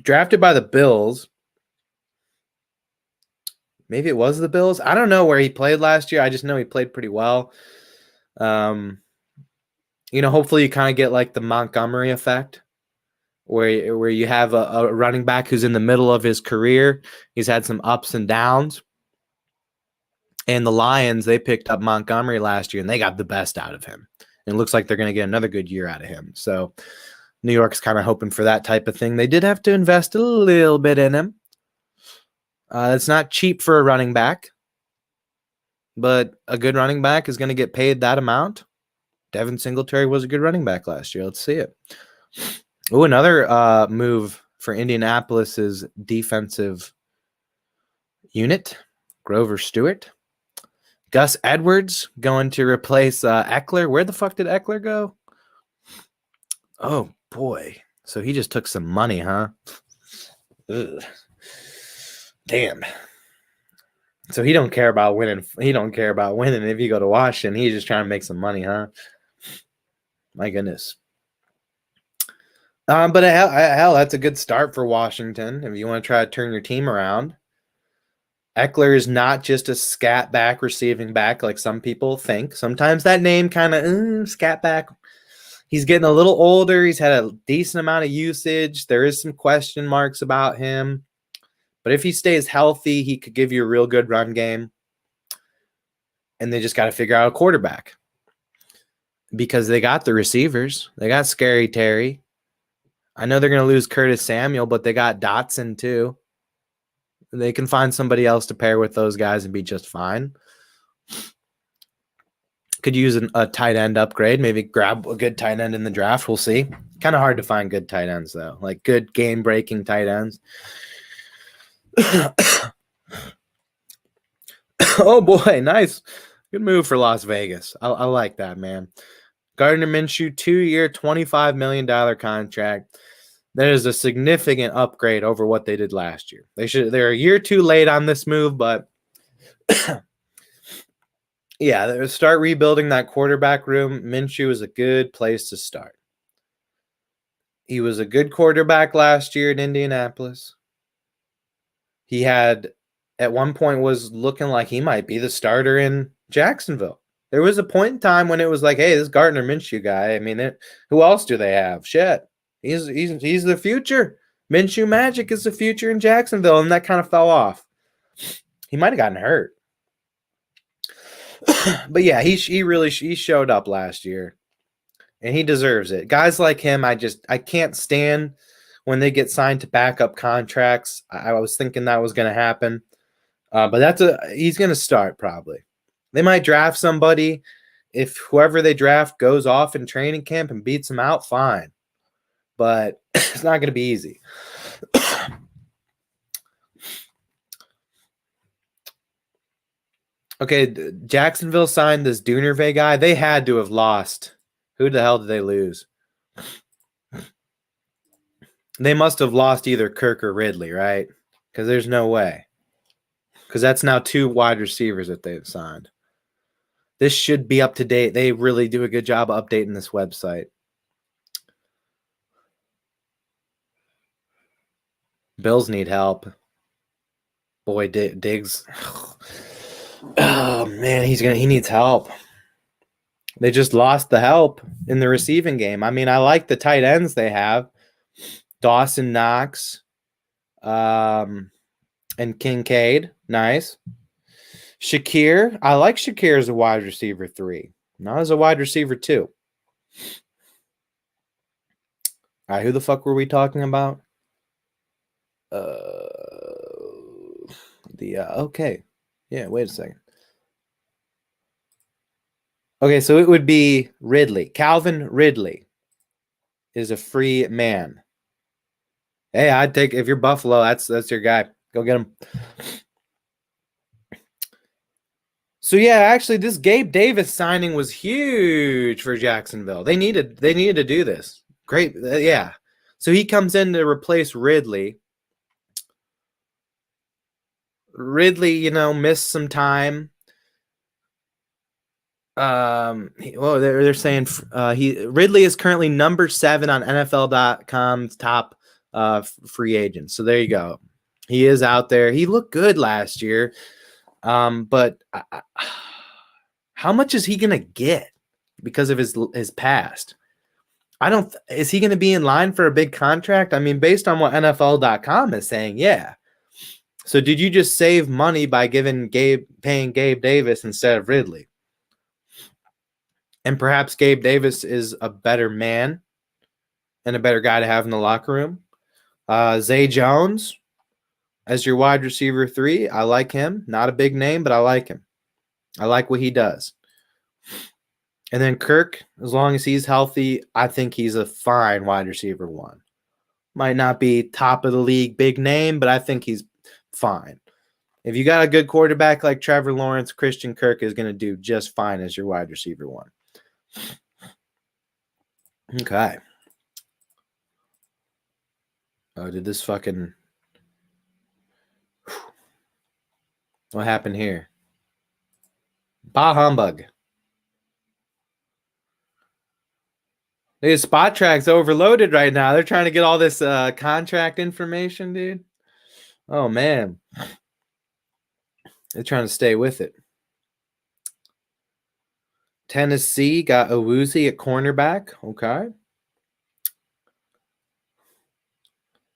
Drafted by the Bills. Maybe it was the Bills. I don't know where he played last year. I just know he played pretty well. Hopefully you kind of get like the Montgomery effect, where you have a running back who's in the middle of his career. He's had some ups and downs. And the Lions, they picked up Montgomery last year, and they got the best out of him. And it looks like they're going to get another good year out of him. So New York's kind of hoping for that type of thing. They did have to invest a little bit in him. It's not cheap for a running back, but a good running back is going to get paid that amount. Devin Singletary was a good running back last year. Let's see it. Oh, another move for Indianapolis's defensive unit, Grover Stewart. Gus Edwards going to replace Eckler. Where the fuck did Eckler go? Oh, boy. So he just took some money, huh? Ugh. Damn. So he don't care about winning. He don't care about winning if you go to Washington. He's just trying to make some money, huh? My goodness. But hell, that's a good start for Washington if you want to try to turn your team around. Eckler is not just a scat back receiving back like some people think. Sometimes that name kind of scat back. He's getting a little older. He's had a decent amount of usage. There is some question marks about him. But if he stays healthy, he could give you a real good run game. And they just got to figure out a quarterback. Because they got the receivers. They got Scary Terry. I know they're going to lose Curtis Samuel, but they got Dotson too. They can find somebody else to pair with those guys and be just fine. Could use a tight end upgrade. Maybe grab a good tight end in the draft. We'll see. Kind of hard to find good tight ends, though. Like good game-breaking tight ends. Oh, boy. Nice. Good move for Las Vegas. I like that, man. Gardner Minshew, 2-year, $25 million contract. That is a significant upgrade over what they did last year. They're a year too late on this move, but yeah, they start rebuilding that quarterback room. Minshew is a good place to start. He was a good quarterback last year in Indianapolis. He had, at one point, was looking like he might be the starter in Jacksonville. There was a point in time when it was like, hey, this Gardner Minshew guy, I mean, who else do they have? Shit. He's the future. Minshew Magic is the future in Jacksonville, and that kind of fell off. He might have gotten hurt. But yeah, he showed up last year, and he deserves it. Guys like him, I can't stand when they get signed to backup contracts. I was thinking that was going to happen, but he's going to start probably. They might draft somebody. If whoever they draft goes off in training camp and beats them out, fine. But it's not going to be easy. Okay, Jacksonville signed this Doonervay guy. They had to have lost. Who the hell did they lose? They must have lost either Kirk or Ridley, right? Because there's no way. Because that's now 2 wide receivers that they've signed. This should be up to date. They really do a good job of updating this website. Bills need help. Boy, Diggs. Oh man, he needs help. They just lost the help in the receiving game. I mean, I like the tight ends they have. Dawson Knox, and Kincaid. Nice. Shakir. I like Shakir as a wide receiver 3, not as a wide receiver 2. All right, who the fuck were we talking about? Okay. Yeah, wait a second. Okay, so it would be Ridley. Calvin Ridley is a free man. Hey, I'd take, if you're Buffalo, that's your guy. Go get him. So yeah, actually, this Gabe Davis signing was huge for Jacksonville. They needed to do this. Great, yeah. So he comes in to replace Ridley. Ridley, missed some time. They're saying Ridley is currently number 7 on NFL.com's top free agents. So there you go. He is out there. He looked good last year, but how much is he gonna get because of his past? Is he gonna be in line for a big contract? I mean, based on what NFL.com is saying, yeah. So did you just save money by paying Gabe Davis instead of Ridley? And perhaps Gabe Davis is a better man and a better guy to have in the locker room. Zay Jones as your wide receiver 3. I like him. Not a big name, but I like him. I like what he does. And then Kirk, as long as he's healthy, I think he's a fine wide receiver 1. Might not be top of the league, big name, but I think he's fine. If you got a good quarterback like Trevor Lawrence, Christian Kirk is going to do just fine as your wide receiver 1. Okay. Oh, did this fucking... What happened here? Bah humbug. Dude, Spot Track's overloaded right now. They're trying to get all this contract information, dude. Oh, man. They're trying to stay with it. Tennessee got Awuzie at cornerback. Okay.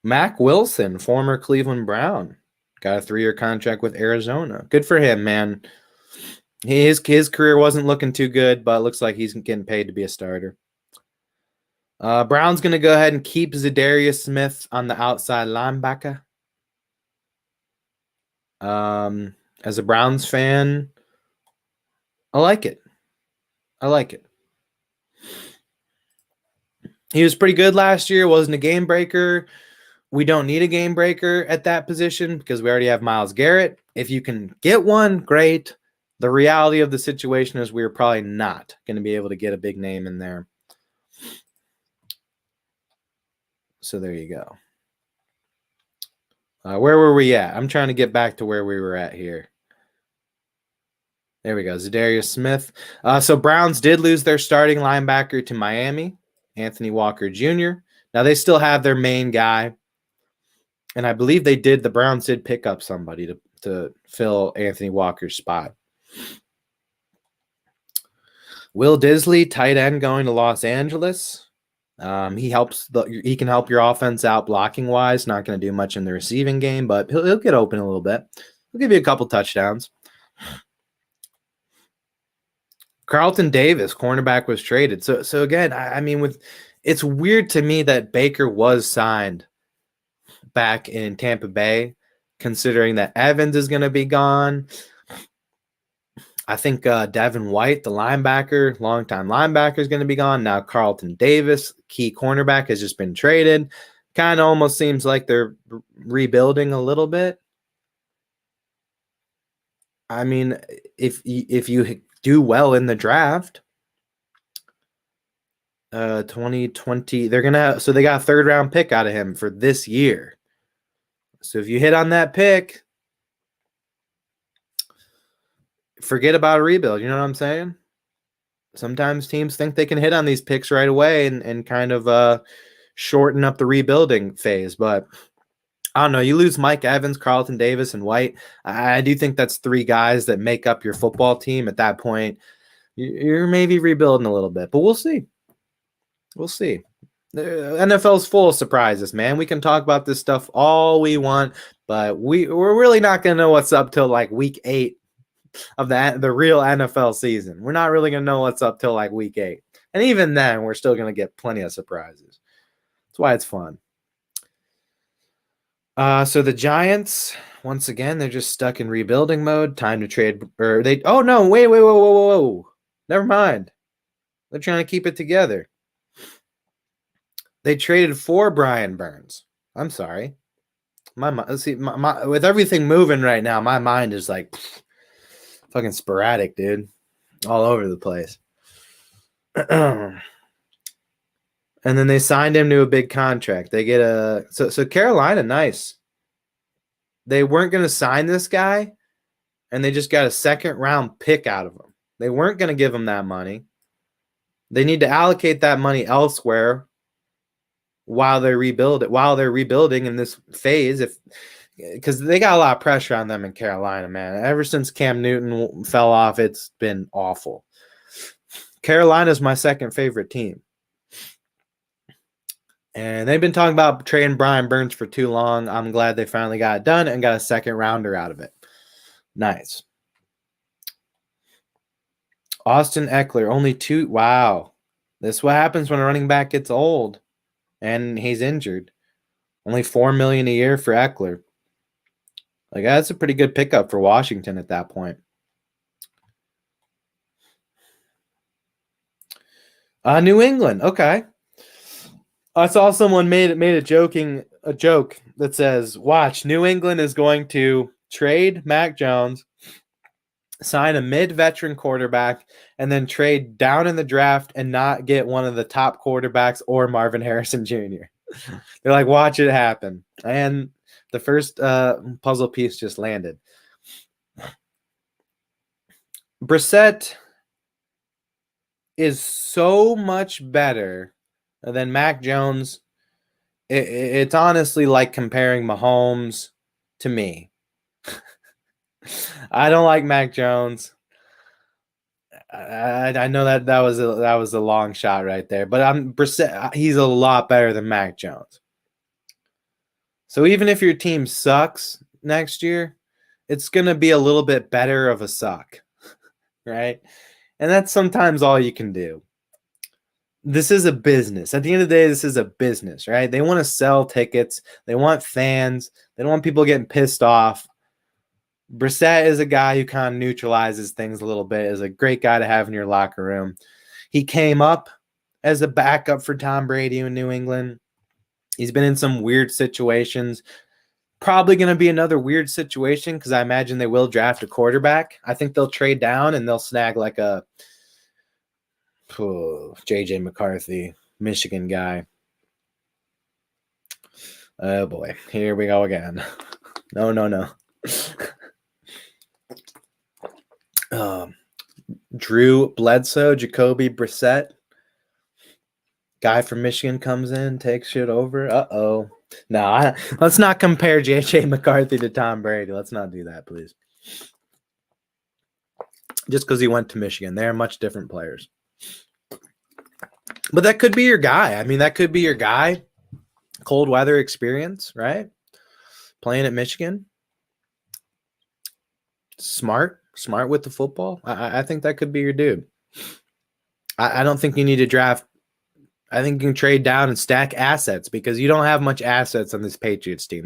Mac Wilson, former Cleveland Brown, got a 3-year contract with Arizona. Good for him, man. His career wasn't looking too good, but it looks like he's getting paid to be a starter. Brown's going to go ahead and keep Zadarius Smith on the outside linebacker. As a Browns fan, I like it. He was pretty good last year. Wasn't a game breaker. We don't need a game breaker at that position because we already have Myles Garrett. If you can get one, great. The reality of the situation is we're probably not going to be able to get a big name in there. So there you go. Where were we at? I'm trying to get back to where we were at here. There we go. Zadarius Smith. So Browns did lose their starting linebacker to Miami, Anthony Walker Jr. Now they still have their main guy. And I believe the Browns did pick up somebody to fill Anthony Walker's spot. Will Disley, tight end, going to Los Angeles. He can help your offense out blocking wise. Not going to do much in the receiving game, but he'll get open a little bit. He'll give you a couple touchdowns. Carlton Davis, cornerback, was traded. So again, I mean, it's weird to me that Baker was signed back in Tampa Bay, considering that Evans is going to be gone. I think Devin White, the linebacker, longtime linebacker, is going to be gone. Now Carlton Davis, key cornerback, has just been traded. Kind of almost seems like they're rebuilding a little bit. I mean, if you do well in the draft, 2020. So they got a 3rd round pick out of him for this year. So if you hit on that pick, forget about a rebuild. You know what I'm saying? Sometimes teams think they can hit on these picks right away and kind of shorten up the rebuilding phase. But I don't know. You lose Mike Evans, Carlton Davis, and White. I do think that's 3 guys that make up your football team. At that point, you're maybe rebuilding a little bit, but we'll see. We'll see. The NFL's full of surprises, man. We can talk about this stuff all we want, but we're really not going to know what's up till like week 8 of the real NFL season. We're not really going to know what's up till like week 8. And even then, we're still going to get plenty of surprises. That's why it's fun. So the Giants, once again, they're just stuck in rebuilding mode. Time to trade. Oh, no. Wait. Whoa. Never mind. They're trying to keep it together. They traded for Brian Burns. I'm sorry. With everything moving right now, my mind is like fucking sporadic, dude. All over the place. And then they signed him to a big contract. They get so Carolina, nice. They weren't going to sign this guy, and they just got a 2nd round pick out of him. They weren't going to give him that money. They need to allocate that money elsewhere while they're rebuilding in this phase, because they got a lot of pressure on them in Carolina, man. Ever since Cam Newton fell off, it's been awful. Carolina's my 2nd favorite team. And they've been talking about trading Brian Burns for too long. I'm glad they finally got it done and got a 2nd rounder out of it. Nice. Austin Eckler, only 2. Wow. This is what happens when a running back gets old and he's injured. Only $4 million a year for Eckler. Like, that's a pretty good pickup for Washington at that point. New England. Okay. I saw someone made a joke that says, watch, New England is going to trade Mac Jones, sign a mid-veteran quarterback, and then trade down in the draft and not get one of the top quarterbacks or Marvin Harrison Jr. They're like, watch it happen. And the first puzzle piece just landed. Brissett is so much better than Mac Jones. It's honestly like comparing Mahomes to me. I don't like Mac Jones. I know that was a long shot right there, but Brissett. He's a lot better than Mac Jones. So even if your team sucks next year, it's gonna be a little bit better of a suck, right? And that's sometimes all you can do. This is a business. At the end of the day, this is a business, right? They want to sell tickets. They want fans. They don't want people getting pissed off. Brissett is a guy who kind of neutralizes things a little bit, is a great guy to have in your locker room. He came up as a backup for Tom Brady in New England. He's been in some weird situations. Probably going to be another weird situation because I imagine they will draft a quarterback. I think they'll trade down and they'll snag like a J.J. McCarthy, Michigan guy. Oh, boy. Here we go again. No. Drew Bledsoe, Jacoby Brissett. Guy from Michigan comes in, takes shit over. Uh-oh. No, let's not compare J.J. McCarthy to Tom Brady. Let's not do that, please. Just because he went to Michigan. They're much different players. But that could be your guy. I mean, that could be your guy. Cold weather experience, right? Playing at Michigan. Smart with the football. I think that could be your dude. I don't think you need to draft. I think you can trade down and stack assets because you don't have much assets on this Patriots team.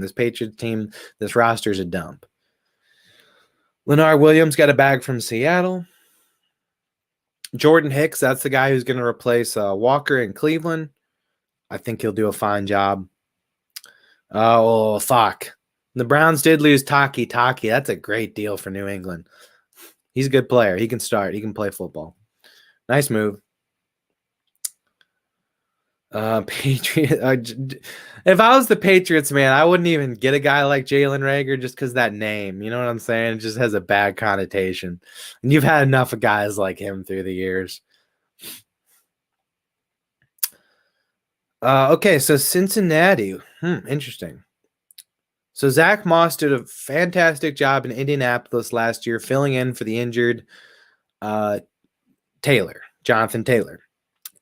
This roster is a dump. Leonard Williams got a bag from Seattle. Jordan Hicks, that's the guy who's going to replace Walker in Cleveland. I think he'll do a fine job. Oh, fuck. The Browns did lose Taki. That's a great deal for New England. He's a good player. He can start. He can play football. Nice move. If I was the Patriots, man, I wouldn't even get a guy like Jalen Reagor just because that name. You know what I'm saying? It just has a bad connotation. And you've had enough of guys like him through the years. Okay, so Cincinnati. Interesting. So Zach Moss did a fantastic job in Indianapolis last year, filling in for the injured Jonathan Taylor.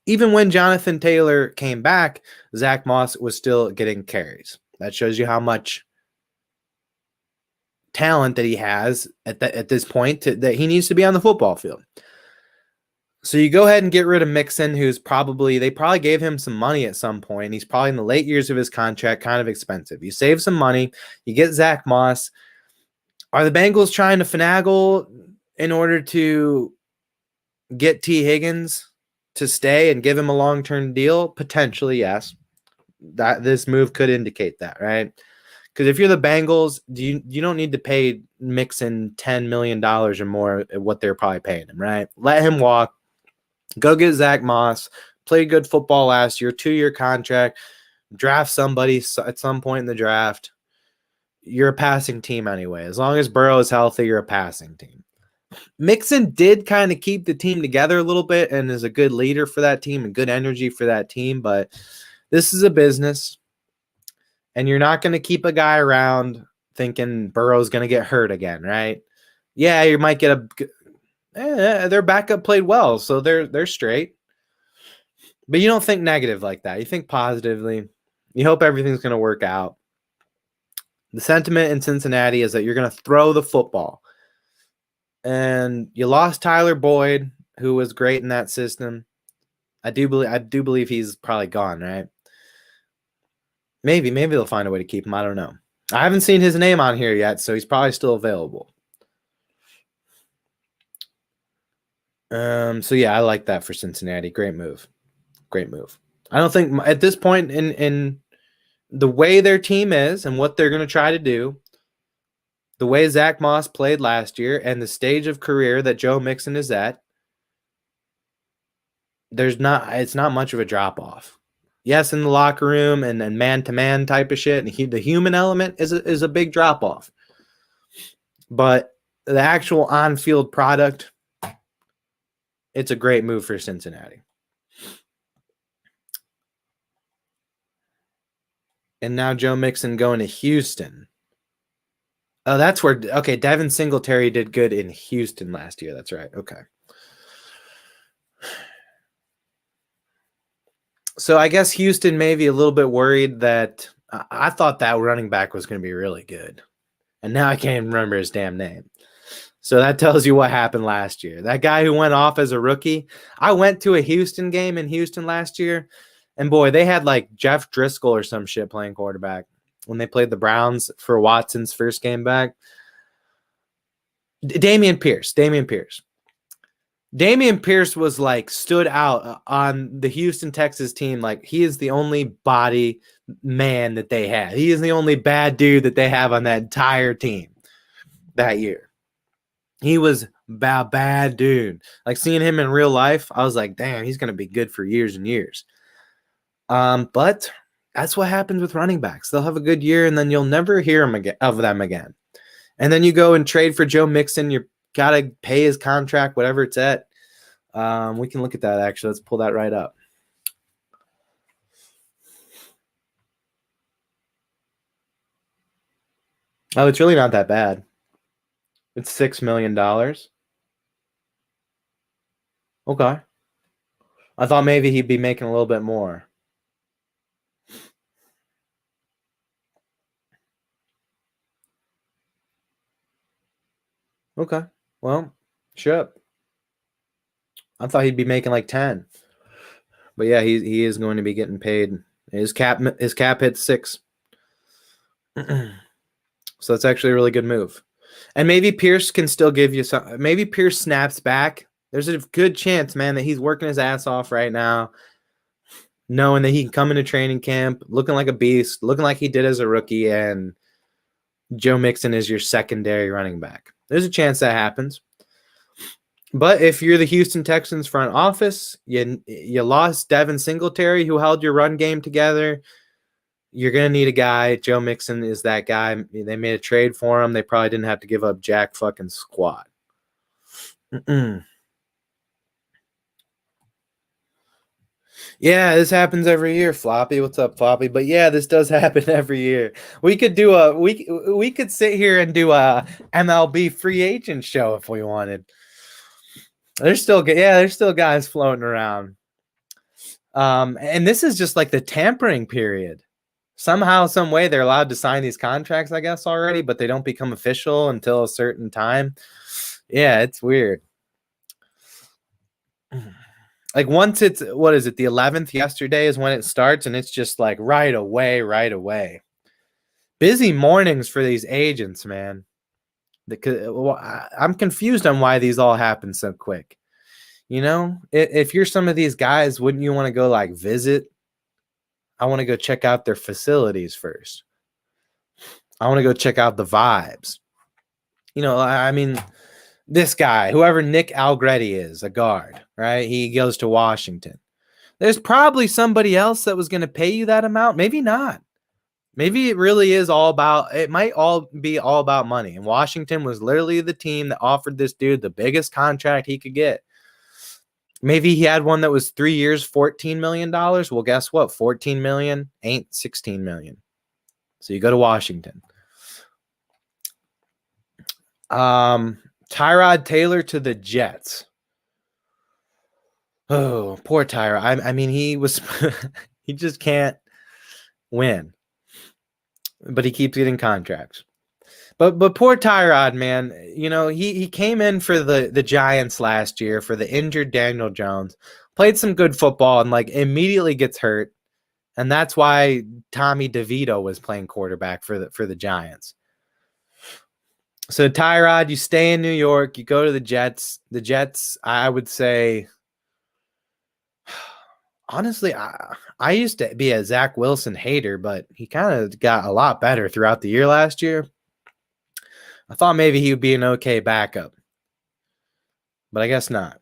Even when Jonathan Taylor came back, Zach Moss was still getting carries. That shows you how much talent that he has at this point that he needs to be on the football field. So you go ahead and get rid of Mixon, they probably gave him some money at some point. He's probably in the late years of his contract, kind of expensive. You save some money, you get Zach Moss. Are the Bengals trying to finagle in order to get T. Higgins to stay and give him a long-term deal? Potentially, yes. That this move could indicate that, right? Because if you're the Bengals, you don't need to pay Mixon $10 million or more at what they're probably paying him, right? Let him walk. Go get Zach Moss. Played good football last year, 2-year contract. Draft somebody at some point in the draft. You're a passing team anyway. As long as Burrow is healthy, you're a passing team. Mixon did kind of keep the team together a little bit and is a good leader for that team and good energy for that team, but this is a business, and you're not going to keep a guy around thinking Burrow's going to get hurt again, right? Yeah, you might get their backup played well, so they're straight. But you don't think negative like that. You think positively. You hope everything's going to work out. The sentiment in Cincinnati is that you're going to throw the football. And you lost Tyler Boyd, who was great in that system. I do believe he's probably gone, right? Maybe they'll find a way to keep him. I don't know. I haven't seen his name on here yet, so he's probably still available. So yeah, I like that for Cincinnati. Great move. I don't think at this point in the way their team is and what they're going to try to do, the way Zach Moss played last year and the stage of career that Joe Mixon is at, it's not much of a drop off. Yes, in the locker room and man-to-man type of shit, and the human element is a big drop off. But the actual on-field product, it's a great move for Cincinnati. And now Joe Mixon going to Houston. Oh, that's where, okay, Devin Singletary did good in Houston last year. That's right. Okay. So I guess Houston may be a little bit worried that I thought that running back was going to be really good. And now I can't even remember his damn name. So that tells you what happened last year. That guy who went off as a rookie. I went to a Houston game in Houston last year. And boy, they had like Jeff Driscoll or some shit playing quarterback when they played the Browns for Watson's first game back. Damian Pierce. Damian Pierce was like stood out on the Houston Texas team. Like he is the only body man that they had. He is the only bad dude that they have on that entire team that year. He was a bad dude. Like seeing him in real life, I was like, damn, he's going to be good for years and years. But that's what happens with running backs. They'll have a good year and then you'll never hear of them again. And then you go and trade for Joe Mixon. You got to pay his contract, whatever it's at. We can look at that, actually. Let's pull that right up. Oh, it's really not that bad. It's $6 million. Okay. I thought maybe he'd be making a little bit more. Okay. Well, sure. I thought he'd be making like 10. But yeah, he is going to be getting paid. His cap hits 6. So that's actually a really good move. And maybe Pierce can still give you some. Maybe Pierce snaps back. There's a good chance, man, that he's working his ass off right now, knowing that he can come into training camp looking like a beast, looking like he did as a rookie, and Joe Mixon is your secondary running back. There's a chance that happens. But if you're the Houston Texans front office, you lost Devin Singletary, who held your run game together. You're going to need a guy. Joe Mixon is that guy. They made a trade for him. They probably didn't have to give up jack fucking squat. Yeah, this happens every year, Floppy. What's up, Floppy? But yeah, this does happen every year. We could sit here and do a MLB free agent show if we wanted. There's still guys floating around. And this is just like the tampering period. Somehow, some way, they're allowed to sign these contracts, I guess, already, but they don't become official until a certain time. Yeah, it's weird. Like once it's, what is it, the 11th yesterday is when it starts, and it's just like right away. Busy mornings for these agents, man. I'm confused on why these all happen so quick. You know, if you're some of these guys, wouldn't you want to go like visit? I want to go check out their facilities first. I want to go check out the vibes. You know, I mean, this guy, whoever Nick Algretti is, a guard, right? He goes to Washington. There's probably somebody else that was going to pay you that amount. Maybe not. Maybe it really is all about, it might all be all about money. And Washington was literally the team that offered this dude the biggest contract he could get. Maybe he had one that was 3 years, $14 million. Well, guess what? 14 million ain't 16 million. So you go to Washington. Tyrod Taylor to the Jets. Oh, poor Tyrod. I mean, he just can't win. But he keeps getting contracts. But poor Tyrod, man. You know, he came in for the Giants last year for the injured Daniel Jones, played some good football, and like immediately gets hurt. And that's why Tommy DeVito was playing quarterback for the Giants. So Tyrod, you stay in New York, you go to the Jets. The Jets, I would say, honestly, I used to be a Zach Wilson hater, but he kind of got a lot better throughout the year last year. I thought maybe he would be an okay backup, but I guess not.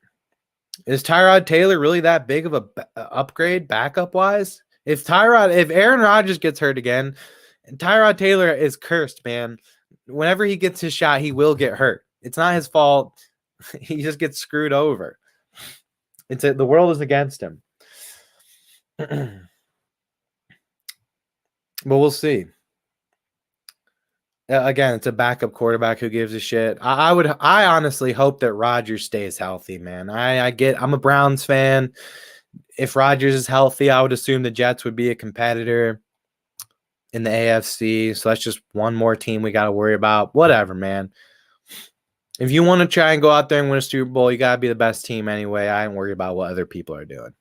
Is Tyrod Taylor really that big of a upgrade backup wise? If Aaron Rodgers gets hurt again, Tyrod Taylor is cursed, man. Whenever he gets his shot, he will get hurt. It's not his fault. He just gets screwed over. The world is against him. But we'll see. Again, it's a backup quarterback. Who gives a shit? I honestly hope that Rodgers stays healthy, man. I'm a Browns fan. If Rodgers is healthy, I would assume the Jets would be a competitor in the AFC. So that's just one more team we got to worry about. Whatever, man. If you want to try and go out there and win a Super Bowl, you got to be the best team anyway. I ain't worried about what other people are doing.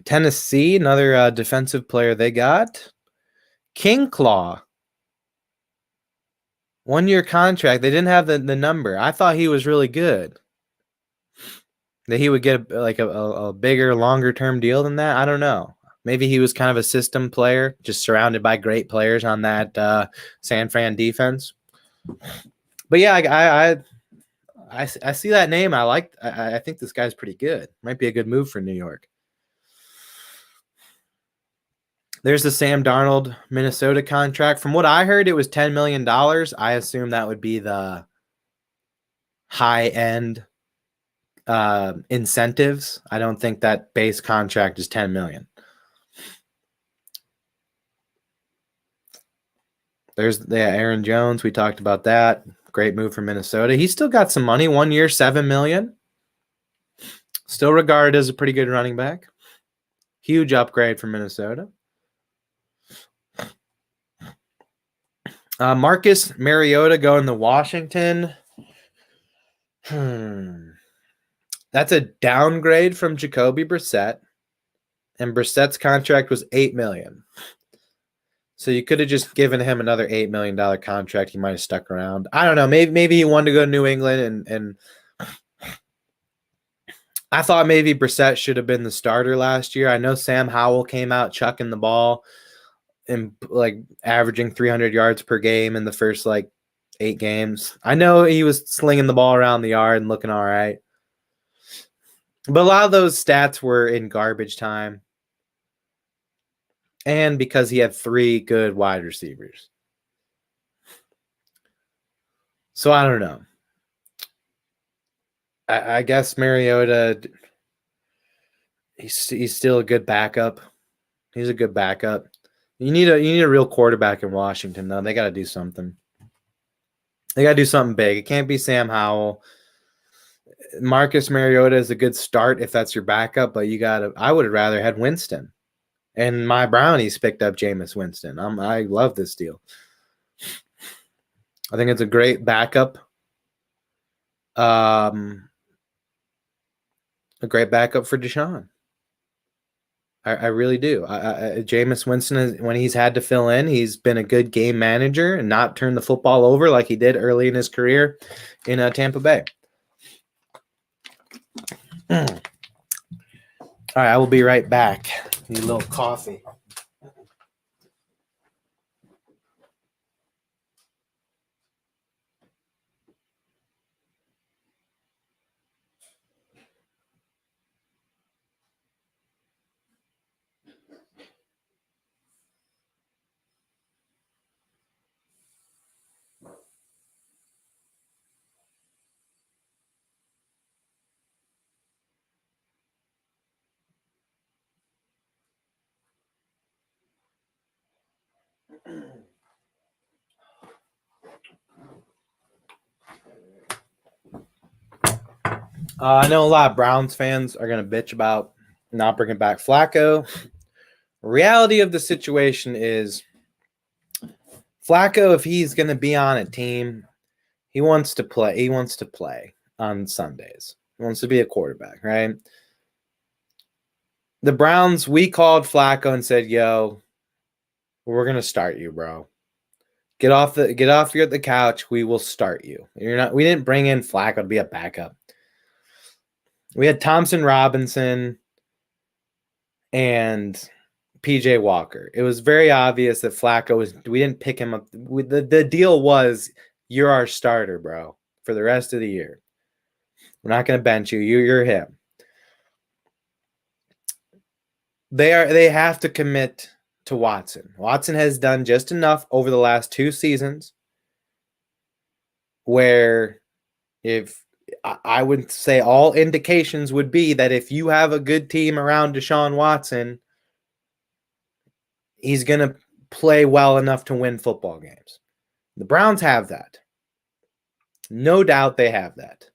Tennessee, another defensive player they got. King Claw. 1-year contract. They didn't have the number. I thought he was really good. That he would get like a bigger, longer term deal than that. I don't know. Maybe he was kind of a system player, just surrounded by great players on that San Fran defense. But yeah, I see that name. I think this guy's pretty good. Might be a good move for New York. There's the Sam Darnold Minnesota contract. From what I heard, it was $10 million. I assume that would be the high end incentives. I don't think that base contract is $10 million. There's Aaron Jones. We talked about that. Great move for Minnesota. He's still got some money. 1 year, $7 million. Still regarded as a pretty good running back. Huge upgrade for Minnesota. Marcus Mariota going to Washington. That's a downgrade from Jacoby Brissett. And Brissett's contract was $8 million. So you could have just given him another $8 million contract. He might have stuck around. I don't know. Maybe he wanted to go to New England, and I thought maybe Brissett should have been the starter last year. I know Sam Howell came out chucking the ball and like averaging 300 yards per game in the first like 8 games. I know he was slinging the ball around the yard and looking all right. But a lot of those stats were in garbage time. And because he had 3 good wide receivers. So I don't know. I guess Mariota, he's still a good backup. He's a good backup. You need a real quarterback in Washington, though. They got to do something. They got to do something big. It can't be Sam Howell. Marcus Mariota is a good start if that's your backup, but I would have rather had Winston. And my Brownies picked up Jameis Winston. I love this deal. I think it's a great backup. A great backup for Deshaun. I really do. Jameis Winston, when he's had to fill in, he's been a good game manager and not turn the football over like he did early in his career in Tampa Bay. All right, I will be right back. Need a little coffee. I know a lot of Browns fans are going to bitch about not bringing back Flacco. Reality of the situation is Flacco, if he's going to be on a team, he wants to play. He wants to play on Sundays. He wants to be a quarterback, right? The Browns, we called Flacco and said, "Yo, we're going to start you, bro. Get off the couch. We will start you. We didn't bring in Flacco to be a backup. We had Thompson Robinson and PJ Walker. It was very obvious that we didn't pick him up. The deal was, you're our starter, bro, for the rest of the year. We're not going to bench you. You're him. They have to commit to Watson. Watson has done just enough over the last 2 seasons where if I would say all indications would be that if you have a good team around Deshaun Watson, he's going to play well enough to win football games. The Browns have that. No doubt they have that.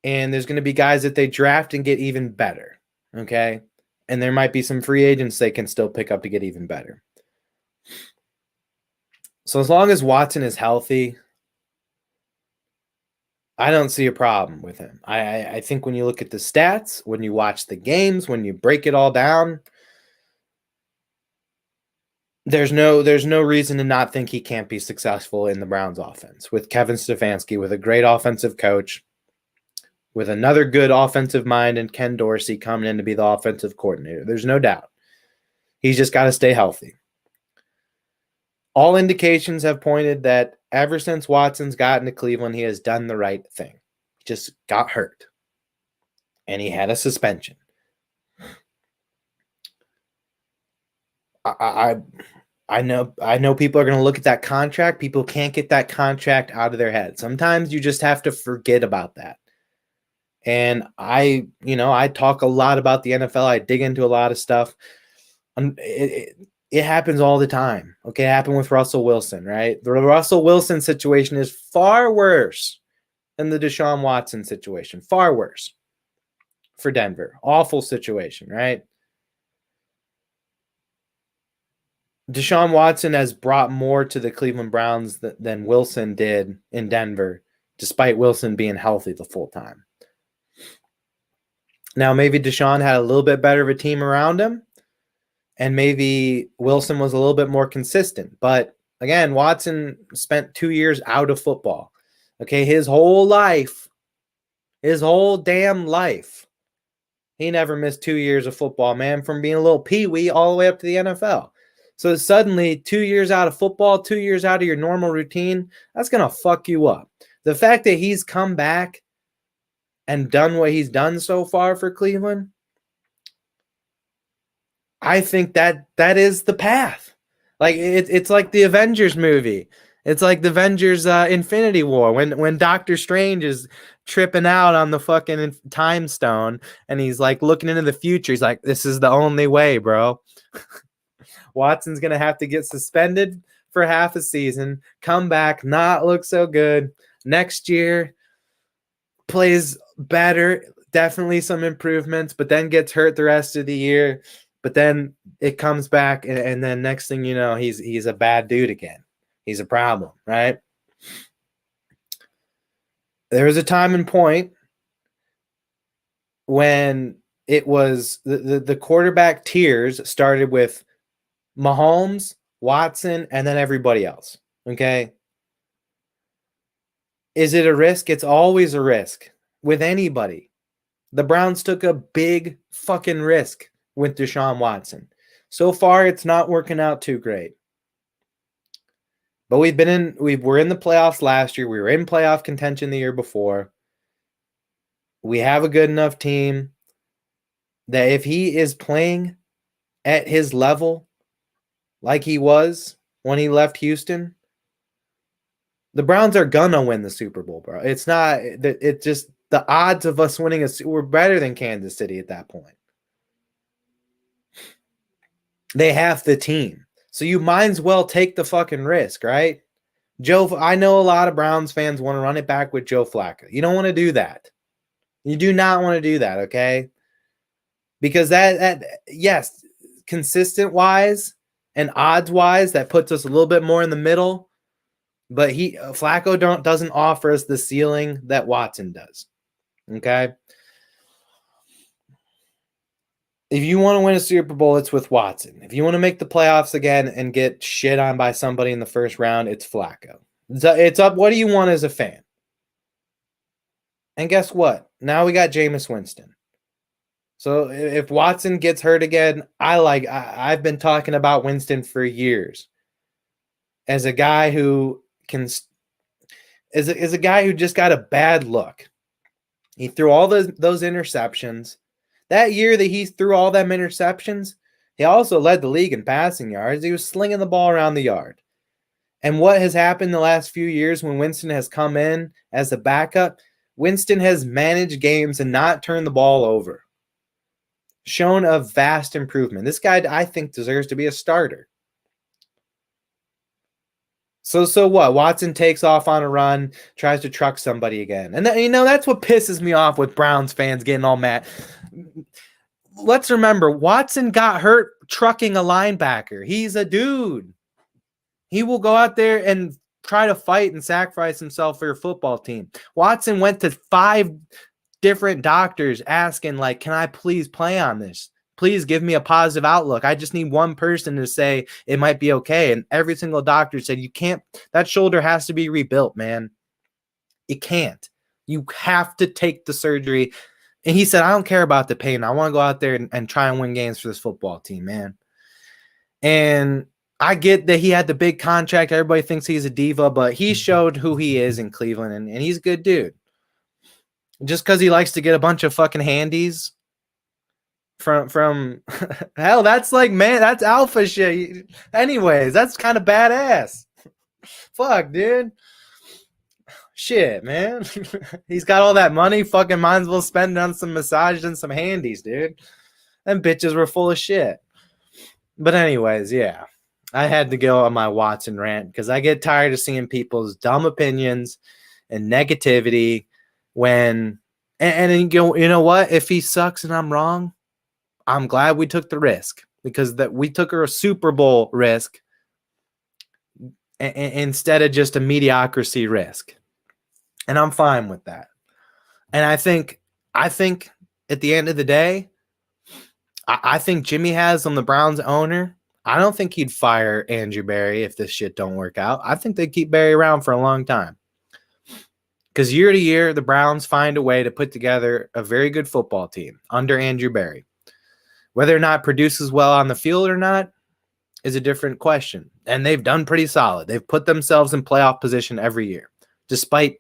And there's going to be guys that they draft and get even better, okay? And there might be some free agents they can still pick up to get even better. So as long as Watson is healthy, I don't see a problem with him. I think when you look at the stats, when you watch the games, when you break it all down, there's no reason to not think he can't be successful in the Browns offense with Kevin Stefanski, with a great offensive coach, with another good offensive mind and Ken Dorsey coming in to be the offensive coordinator. There's no doubt. He's just got to stay healthy. All indications have pointed that ever since Watson's gotten to Cleveland, he has done the right thing. He just got hurt. And he had a suspension. I know people are going to look at that contract. People can't get that contract out of their head. Sometimes you just have to forget about that. And I talk a lot about the NFL. I dig into a lot of stuff. It happens all the time. Okay, it happened with Russell Wilson, right? The Russell Wilson situation is far worse than the Deshaun Watson situation. Far worse for Denver. Awful situation, right? Deshaun Watson has brought more to the Cleveland Browns than Wilson did in Denver, despite Wilson being healthy the full time. Now, maybe Deshaun had a little bit better of a team around him, and maybe Wilson was a little bit more consistent. But again, Watson spent 2 years out of football. Okay, his whole damn life, he never missed 2 years of football, man, from being a little peewee all the way up to the NFL. So suddenly 2 years out of football, 2 years out of your normal routine, that's going to fuck you up. The fact that he's come back and done what he's done so far for Cleveland, I think that is the path. Like it's like the Avengers movie. It's like the Avengers Infinity War when Doctor Strange is tripping out on the fucking time stone and he's like looking into the future. He's like, this is the only way, bro. Watson's going to have to get suspended for half a season, come back, not look so good. Next year, plays better, definitely some improvements, but then gets hurt the rest of the year. But then it comes back, and then next thing you know, he's a bad dude again. He's a problem, right? There was a time and point when it was the quarterback tiers started with Mahomes, Watson, and then everybody else. Okay. Is it a risk? It's always a risk with anybody. The Browns took a big fucking risk with Deshaun Watson. So far, it's not working out too great. But we were in the playoffs last year. We were in playoff contention the year before. We have a good enough team that if he is playing at his level like he was when he left Houston, the Browns are gonna win the Super Bowl, bro. It's not. It's just the odds of us winning we're better than Kansas City at that point. They have the team, so you might as well take the fucking risk, right? I know a lot of Browns fans want to run it back with Joe Flacco. You don't want to do that. You do not want to do that, okay? Because that yes, consistent wise and odds wise, that puts us a little bit more in the middle. But Flacco doesn't offer us the ceiling that Watson does. Okay. If you want to win a Super Bowl, it's with Watson. If you want to make the playoffs again and get shit on by somebody in the first round, it's Flacco. It's up. What do you want as a fan? And guess what? Now we got Jameis Winston. So if Watson gets hurt again, I've been talking about Winston for years as a guy who is a guy who just got a bad look. He threw all those interceptions. That year that he threw all them interceptions, he also led the league in passing yards. He was slinging the ball around the yard. And what has happened the last few years when Winston has come in as a backup, Winston has managed games and not turned the ball over. Shown a vast improvement. This guy, I think, deserves to be a starter. So what? Watson takes off on a run, tries to truck somebody again. And that's what pisses me off with Browns fans getting all mad. Let's remember, Watson got hurt trucking a linebacker. He's a dude. He will go out there and try to fight and sacrifice himself for your football team. Watson went to 5 different doctors asking, like, can I please play on this? Please give me a positive outlook. I just need one person to say it might be okay. And every single doctor said, you can't, that shoulder has to be rebuilt, man. It can't. You have to take the surgery. And he said, I don't care about the pain. I want to go out there and try and win games for this football team, man. And I get that he had the big contract. Everybody thinks he's a diva, but he showed who he is in Cleveland, and he's a good dude. Just because he likes to get a bunch of fucking handies from hell, that's like, man, that's alpha shit. Anyways, that's kind of badass. Fuck, dude. Shit, man. He's got all that money. Fucking might as well spend it on some massages and some handies, dude. Them bitches were full of shit. But anyways, yeah. I had to go on my Watson rant because I get tired of seeing people's dumb opinions and negativity when and you know what? If he sucks and I'm wrong, I'm glad we took the risk because that we took a Super Bowl risk instead of just a mediocrity risk. And I'm fine with that. And I think at the end of the day, I think Jimmy Haslam, the Browns owner, I don't think he'd fire Andrew Berry if this shit don't work out. I think they'd keep Berry around for a long time. Because year to year, the Browns find a way to put together a very good football team under Andrew Berry. Whether or not it produces well on the field or not, is a different question. And they've done pretty solid. They've put themselves in playoff position every year, despite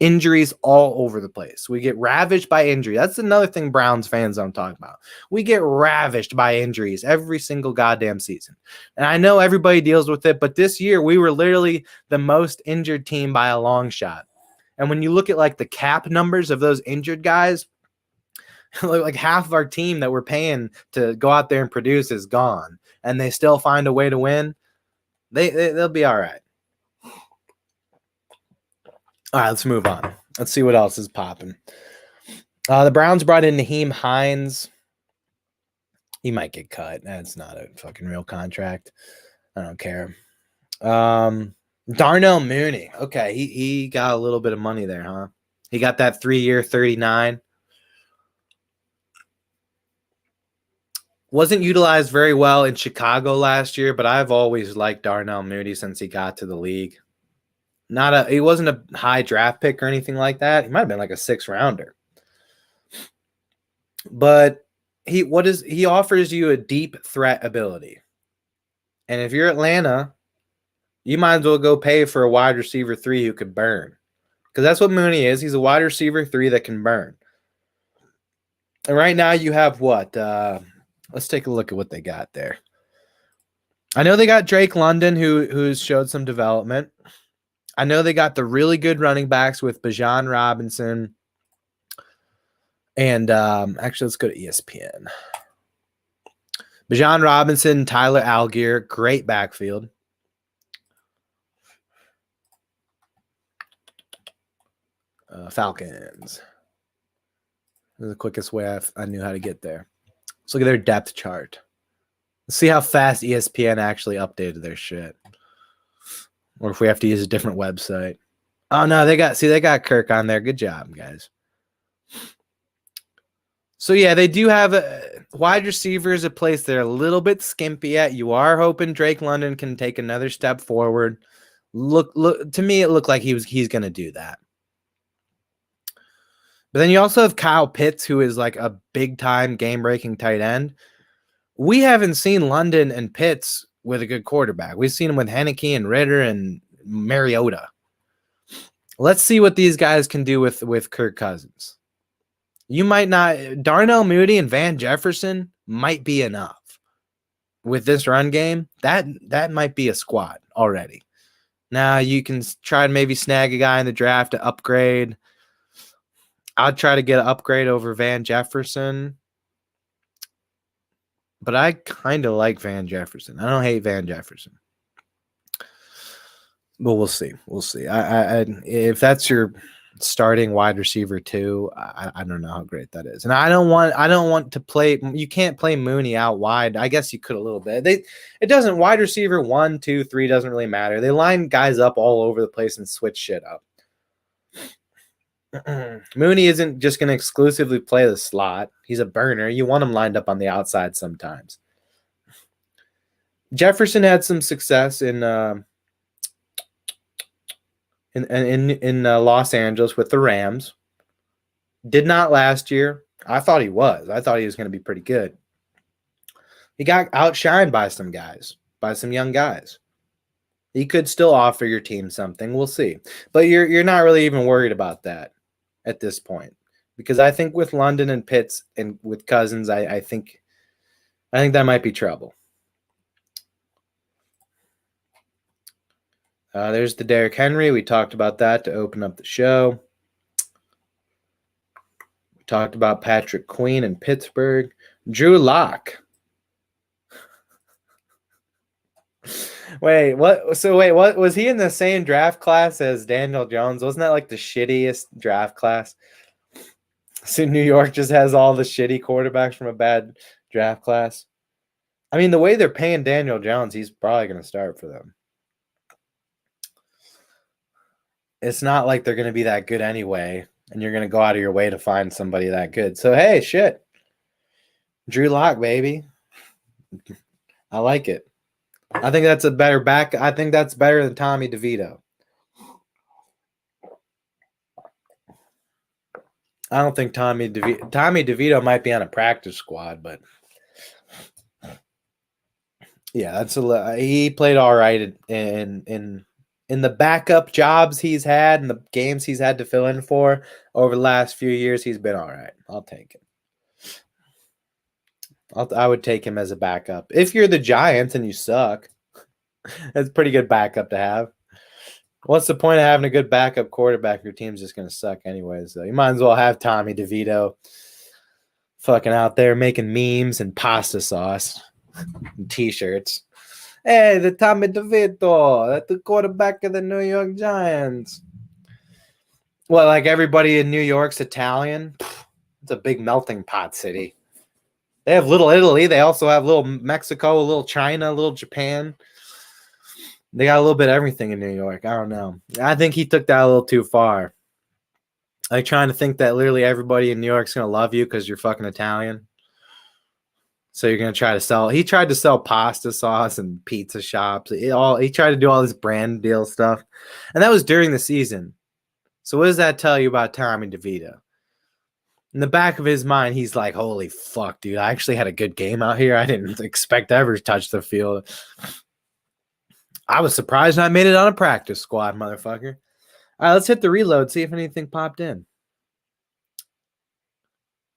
injuries all over the place. We get ravaged by injury. That's another thing Browns fans don't talk about. We get ravished by injuries every single goddamn season. And I know everybody deals with it, but this year we were literally the most injured team by a long shot. And when you look at like the cap numbers of those injured guys, like half of our team that we're paying to go out there and produce is gone, and they still find a way to win. They'll be all right. All right, let's move on. Let's see what else is popping. The Browns brought in Naheem Hines. He might get cut. That's not a fucking real contract. I don't care. Darnell Mooney. Okay, he got a little bit of money there, huh? He got that 3-year, 39. Wasn't utilized very well in Chicago last year, but I've always liked Darnell Mooney since he got to the league. He wasn't a high draft pick or anything like that. He might have been like a 6th rounder. But he offers you a deep threat ability. And if you're Atlanta, you might as well go pay for a wide receiver 3 who could burn. Because that's what Mooney is. He's a wide receiver 3 that can burn. And right now you have what? Let's take a look at what they got there. I know they got Drake London, who's showed some development. I know they got the really good running backs with Bijan Robinson. And actually, let's go to ESPN. Bijan Robinson, Tyler Algier, great backfield. Falcons. This is the quickest way I knew how to get there. Let's look at their depth chart. Let's see how fast ESPN actually updated their shit. Or if we have to use a different website. Oh, no, they got Kirk on there. Good job, guys. So, yeah, they do have wide receivers, a place they're a little bit skimpy at. You are hoping Drake London can take another step forward. Look, to me, it looked like he's going to do that. But then you also have Kyle Pitts, who is like a big-time game-breaking tight end. We haven't seen London and Pitts with a good quarterback. We've seen him with Heineke and Ritter and Mariota. Let's see what these guys can do with Kirk Cousins. You might not – Darnell Mooney and Van Jefferson might be enough. With this run game, that might be a squad already. Now you can try to maybe snag a guy in the draft to upgrade. I'd try to get an upgrade over Van Jefferson. But I kind of like Van Jefferson. I don't hate Van Jefferson. But we'll see. We'll see. I if that's your starting wide receiver too, I don't know how great that is. And I don't want to play. You can't play Mooney out wide. I guess you could a little bit. It doesn't. Wide receiver 1, 2, 3 doesn't really matter. They line guys up all over the place and switch shit up. Mooney isn't just going to exclusively play the slot. He's a burner. You want him lined up on the outside sometimes. Jefferson had some success in Los Angeles with the Rams. Did not last year. I thought he was. I thought he was going to be pretty good. He got outshined by some guys, by some young guys. He could still offer your team something. We'll see. But you're not really even worried about that at this point, because I think with London and Pitts and with Cousins, I think that might be trouble. There's the Derrick Henry. We talked about that to open up the show. We talked about Patrick Queen in Pittsburgh. Drew Lock. Wait, what? So wait, what was he in the same draft class as Daniel Jones? Wasn't that like the shittiest draft class? So New York just has all the shitty quarterbacks from a bad draft class. I mean, the way they're paying Daniel Jones, he's probably going to start for them. It's not like they're going to be that good anyway, and you're going to go out of your way to find somebody that good. So, hey, shit. Drew Lock, baby. I like it. I think that's a better back. I think that's better than Tommy DeVito. I don't think Tommy DeVito might be on a practice squad, but Yeah, he played all right in the backup jobs he's had and the games he's had to fill in for over the last few years. He's been all right. I'll take him. I would take him as a backup. If you're the Giants and you suck, that's a pretty good backup to have. What's the point of having a good backup quarterback? Your team's just going to suck anyways. So you might as well have Tommy DeVito fucking out there making memes and pasta sauce and T-shirts. Hey, the Tommy DeVito, that's the quarterback of the New York Giants. Well, like everybody in New York's Italian. It's a big melting pot city. They have little Italy. They also have little Mexico, a little China, a little Japan. They got a little bit of everything in New York. I don't know. I think he took that a little too far. Like trying to think that literally everybody in New York's going to love you because you're fucking Italian. So you're going to try to sell. He tried to sell pasta sauce and pizza shops. He tried to do all this brand deal stuff. And that was during the season. So what does that tell you about Tommy DeVito? In the back of his mind, he's like, holy fuck, dude. I actually had a good game out here. I didn't expect to ever touch the field. I was surprised I made it on a practice squad, motherfucker. All right, let's hit the reload, see if anything popped in.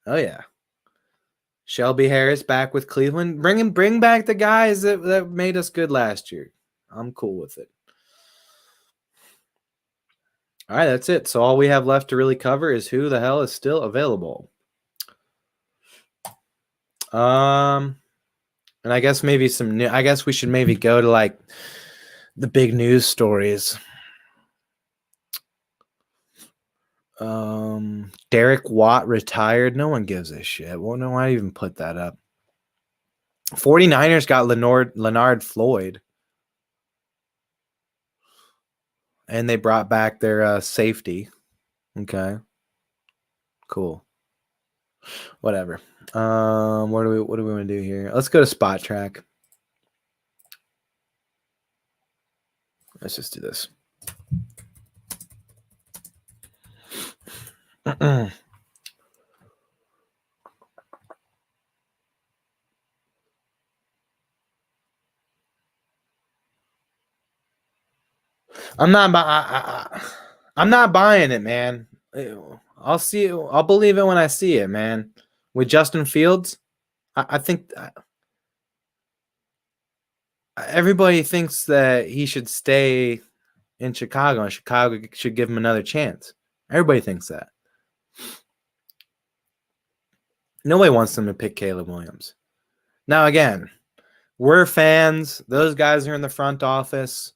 Oh, yeah. Shelby Harris back with Cleveland. Bring back the guys that made us good last year. I'm cool with it. All right, that's it. So all we have left to really cover is who the hell is still available. And I guess maybe some new. I guess we should maybe go to like the big news stories. Derek Watt retired. No one gives a shit. Well, no, why even put that up? 49ers got Leonard Floyd. And they brought back their safety. Okay. Cool. Whatever. What do we want to do here? Let's go to Spot Track. Let's just do this. I'm not buying it, man. I'll see it. I'll believe it when I see it, man. With Justin Fields, I think everybody thinks that he should stay in Chicago, and Chicago should give him another chance. Everybody thinks that. Nobody wants them to pick Caleb Williams. Now, again, we're fans. Those guys are in the front office.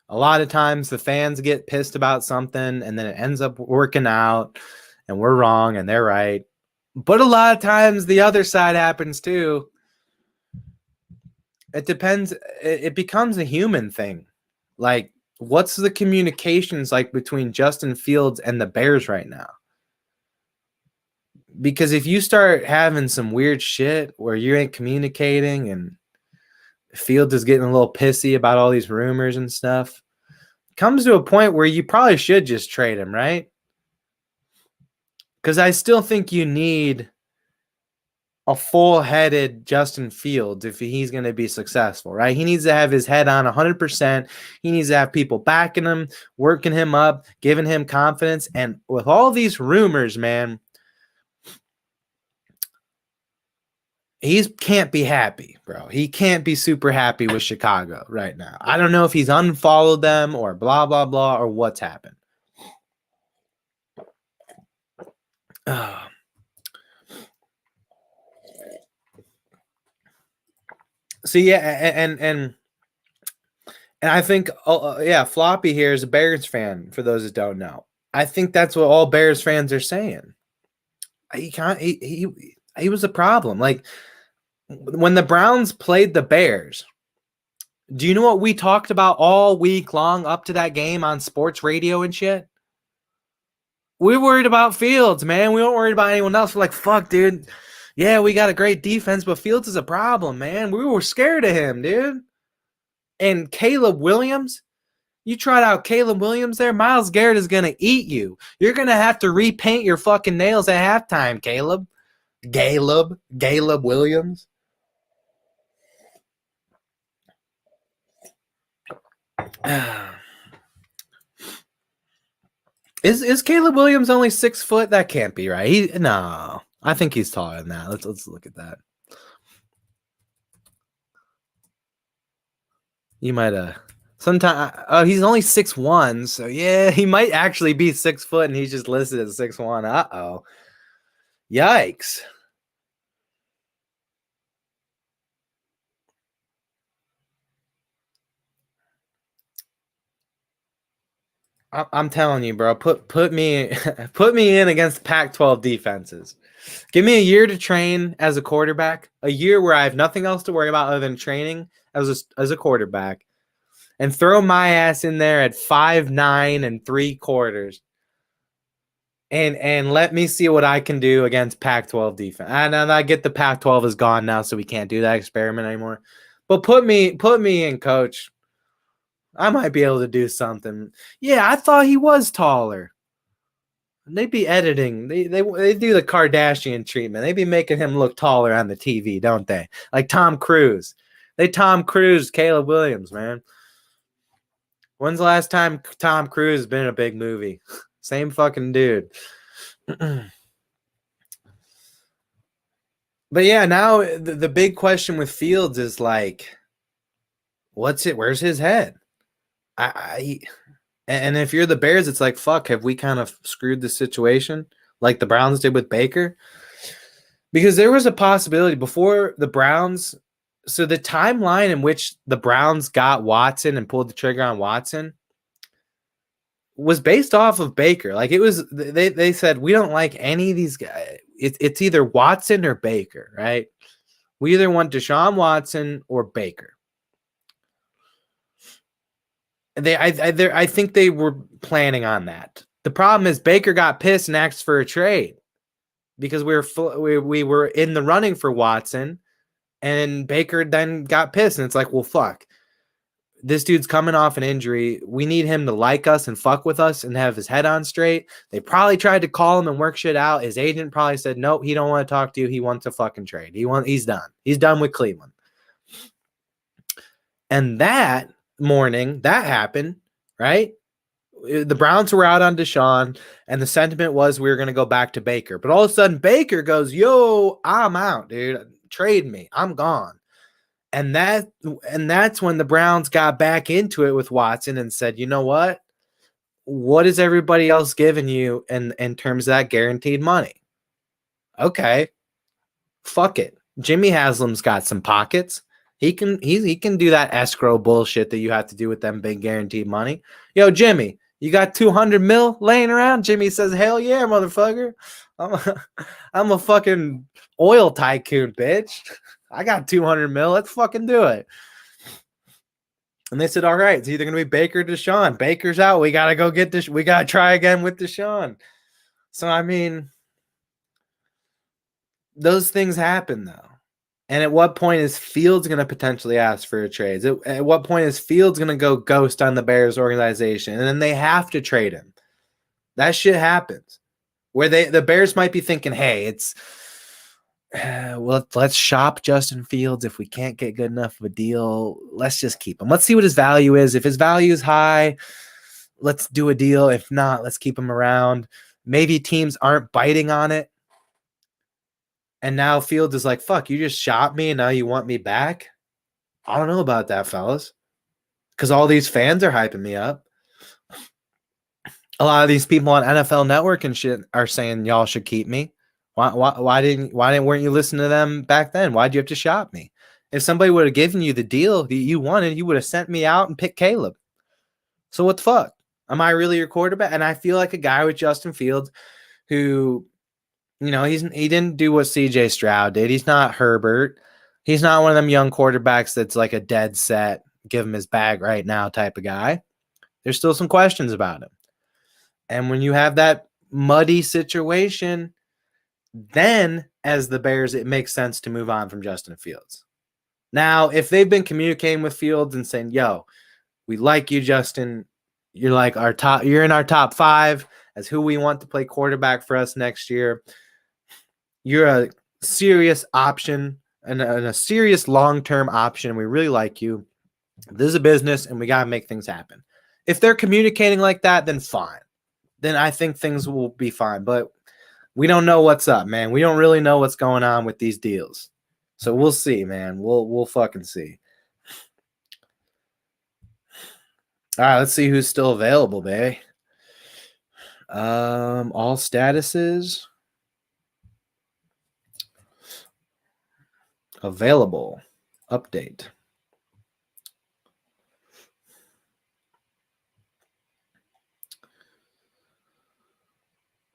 A lot of times the fans get pissed about something, and then it ends up working out, and we're wrong, and they're right. But a lot of times the other side happens too. It depends. It becomes a human thing. Like, what's the communications like between Justin Fields and the Bears right now? Because if you start having some weird shit where you ain't communicating and Fields is getting a little pissy about all these rumors and stuff, it comes to a point where you probably should just trade him, right? Because I still think you need a full-headed Justin Fields if he's going to be successful, right? He needs to have his head on 100%. He needs to have people backing him, working him up, giving him confidence. And with all these rumors, man, he can't be happy, bro. He can't be super happy with Chicago right now. I don't know if he's unfollowed them or blah, blah, blah, or what's happened. So yeah, and I think Floppy here is a Bears fan. For those that don't know, I think that's what all Bears fans are saying. He was a problem. Like when the Browns played the Bears, do you know what we talked about all week long up to that game on sports radio and shit? We were worried about Fields, man. We weren't worried about anyone else. We're like, fuck, dude. Yeah, we got a great defense, but Fields is a problem, man. We were scared of him, dude. And Caleb Williams, you tried out Caleb Williams there, Myles Garrett is going to eat you. You're going to have to repaint your fucking nails at halftime, Caleb. Caleb Williams. Is Caleb Williams only 6 foot? That can't be right. No, I think he's taller than that. Let's look at that. You might sometime. Oh, he's only 6'1", so yeah, he might actually be 6 foot, and he's just listed as 6'1". Uh-oh, yikes! I'm telling you, bro. Put me put me in against Pac-12 defenses. Give me a year to train as a quarterback. A year where I have nothing else to worry about other than training as a quarterback, and throw my ass in there at 5'9" 3/4, and let me see what I can do against Pac-12 defense. And I get the Pac-12 is gone now, so we can't do that experiment anymore. But put me in, coach. I might be able to do something. Yeah, I thought he was taller. They be editing. They do the Kardashian treatment. They be making him look taller on the TV, don't they? Like Tom Cruise. They Tom Cruise Caleb Williams, man. When's the last time Tom Cruise has been in a big movie? Same fucking dude. But yeah, now the big question with Fields is like, where's his head? And if you're the Bears, it's like, fuck, have we kind of screwed the situation like the Browns did with Baker? Because there was a possibility before the Browns. So the timeline in which the Browns got Watson and pulled the trigger on Watson was based off of Baker. Like, it was, they said, we don't like any of these guys. It's either Watson or Baker, right? We either want Deshaun Watson or Baker. I think they were planning on that. The problem is Baker got pissed and asked for a trade because we were in the running for Watson, and Baker then got pissed, and it's like, well, fuck. This dude's coming off an injury. We need him to like us and fuck with us and have his head on straight. They probably tried to call him and work shit out. His agent probably said, nope, he don't want to talk to you. He wants a fucking trade. He's done. He's done with Cleveland. And that morning, that happened, right? The Browns were out on Deshaun, and the sentiment was we were going to go back to Baker. But all of a sudden, Baker goes, yo, I'm out, dude. Trade me. I'm gone. And that's when the Browns got back into it with Watson and said, you know what? What is everybody else giving you in terms of that guaranteed money? Okay. Fuck it. Jimmy Haslam's got some pockets. He can do that escrow bullshit that you have to do with them big guaranteed money. Yo, Jimmy, you got 200 mil laying around? Jimmy says, hell yeah, motherfucker. I'm a fucking oil tycoon, bitch. I got 200 mil. Let's fucking do it. And they said, all right, it's either going to be Baker or Deshaun. Baker's out. We got to go get this. We got to try again with Deshaun. So, I mean, those things happen, though. And at what point is Fields going to potentially ask for a trade? At what point is Fields going to go ghost on the Bears organization? And then they have to trade him. That shit happens. Where the Bears might be thinking, hey, it's well, let's shop Justin Fields. If we can't get good enough of a deal, let's just keep him. Let's see what his value is. If his value is high, let's do a deal. If not, let's keep him around. Maybe teams aren't biting on it. And now Fields is like, fuck, you just shot me and now you want me back? I don't know about that, fellas. Because all these fans are hyping me up. A lot of these people on NFL Network and shit are saying y'all should keep me. Why weren't you listening to them back then? Why'd you have to shop me? If somebody would have given you the deal that you wanted, you would have sent me out and picked Caleb. So what the fuck? Am I really your quarterback? And I feel like a guy with Justin Fields who, you know, he didn't do what CJ Stroud did. He's not Herbert. He's not one of them young quarterbacks that's like a dead set, give him his bag right now type of guy. There's still some questions about him. And when you have that muddy situation, then as the Bears, it makes sense to move on from Justin Fields. Now, if they've been communicating with Fields and saying, yo, we like you, Justin. You're like you're in our top 5 as who we want to play quarterback for us next year. You're a serious option and a serious long-term option. We really like you. This is a business and we got to make things happen. If they're communicating like that, then fine. Then I think things will be fine. But we don't know what's up, man. We don't really know what's going on with these deals. So we'll see, man. We'll fucking see. All right, let's see who's still available, babe. All statuses available. Update.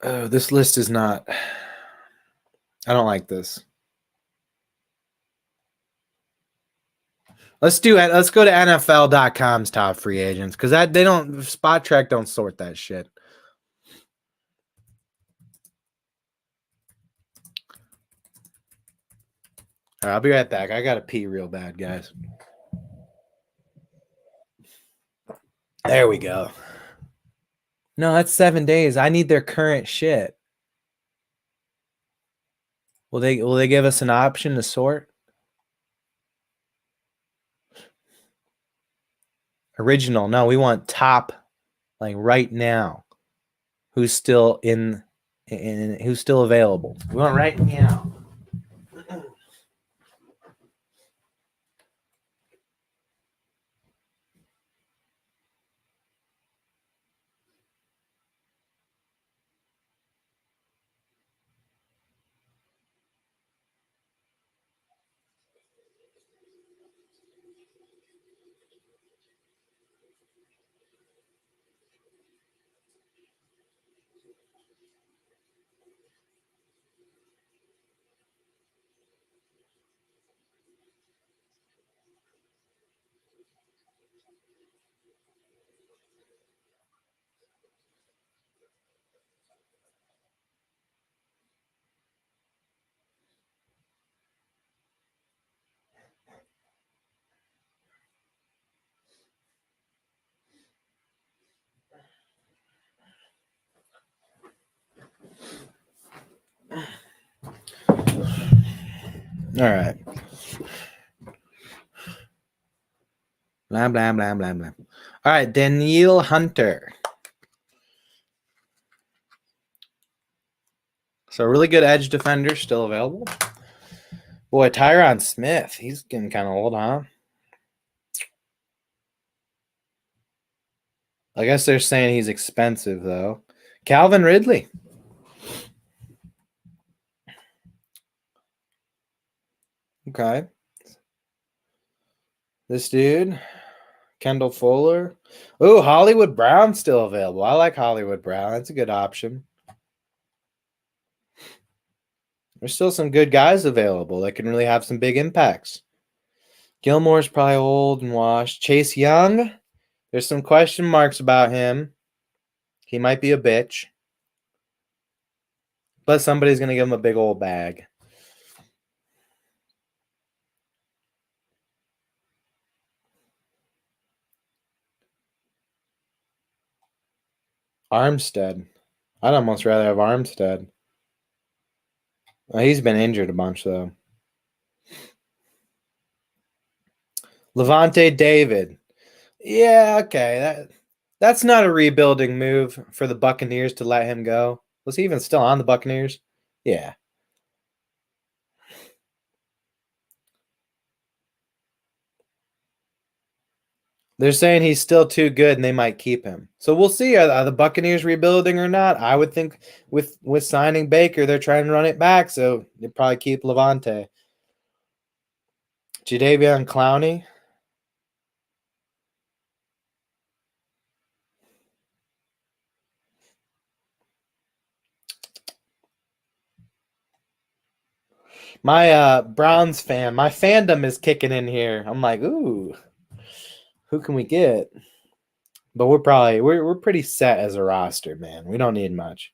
Oh, this list is not. I don't like this. Let's do it. Let's go to NFL.com's top free agents because they don't Spot Track don't sort that shit. All right, I'll be right back. I gotta pee real bad, guys. There we go. No, that's 7 days. I need their current shit. Will they give us an option to sort? Original. No, we want top, like right now. Who's still in who's still available? We want right now. All right. Blah, blah, blah, blah, blah. All right, Danielle Hunter. So really good edge defender still available. Boy, Tyron Smith. He's getting kind of old, huh? I guess they're saying he's expensive, though. Calvin Ridley. Okay. This dude. Kendall Fuller. Oh, Hollywood Brown still available. I like Hollywood Brown. That's a good option. There's still some good guys available that can really have some big impacts. Gilmore's probably old and washed. Chase Young. There's some question marks about him. He might be a bitch. But somebody's going to give him a big old bag. Armstead. I'd almost rather have Armstead. Well, he's been injured a bunch, though. Levante David. Yeah, okay. That's not a rebuilding move for the Buccaneers to let him go. Was he even still on the Buccaneers? Yeah. They're saying he's still too good and they might keep him. So we'll see. Are the Buccaneers rebuilding or not? I would think with signing Baker, they're trying to run it back. So they'll probably keep Levante. Jadeveon Clowney. My Browns fan, my fandom is kicking in here. I'm like, ooh, who can we get? But we're pretty set as a roster, man. We don't need much.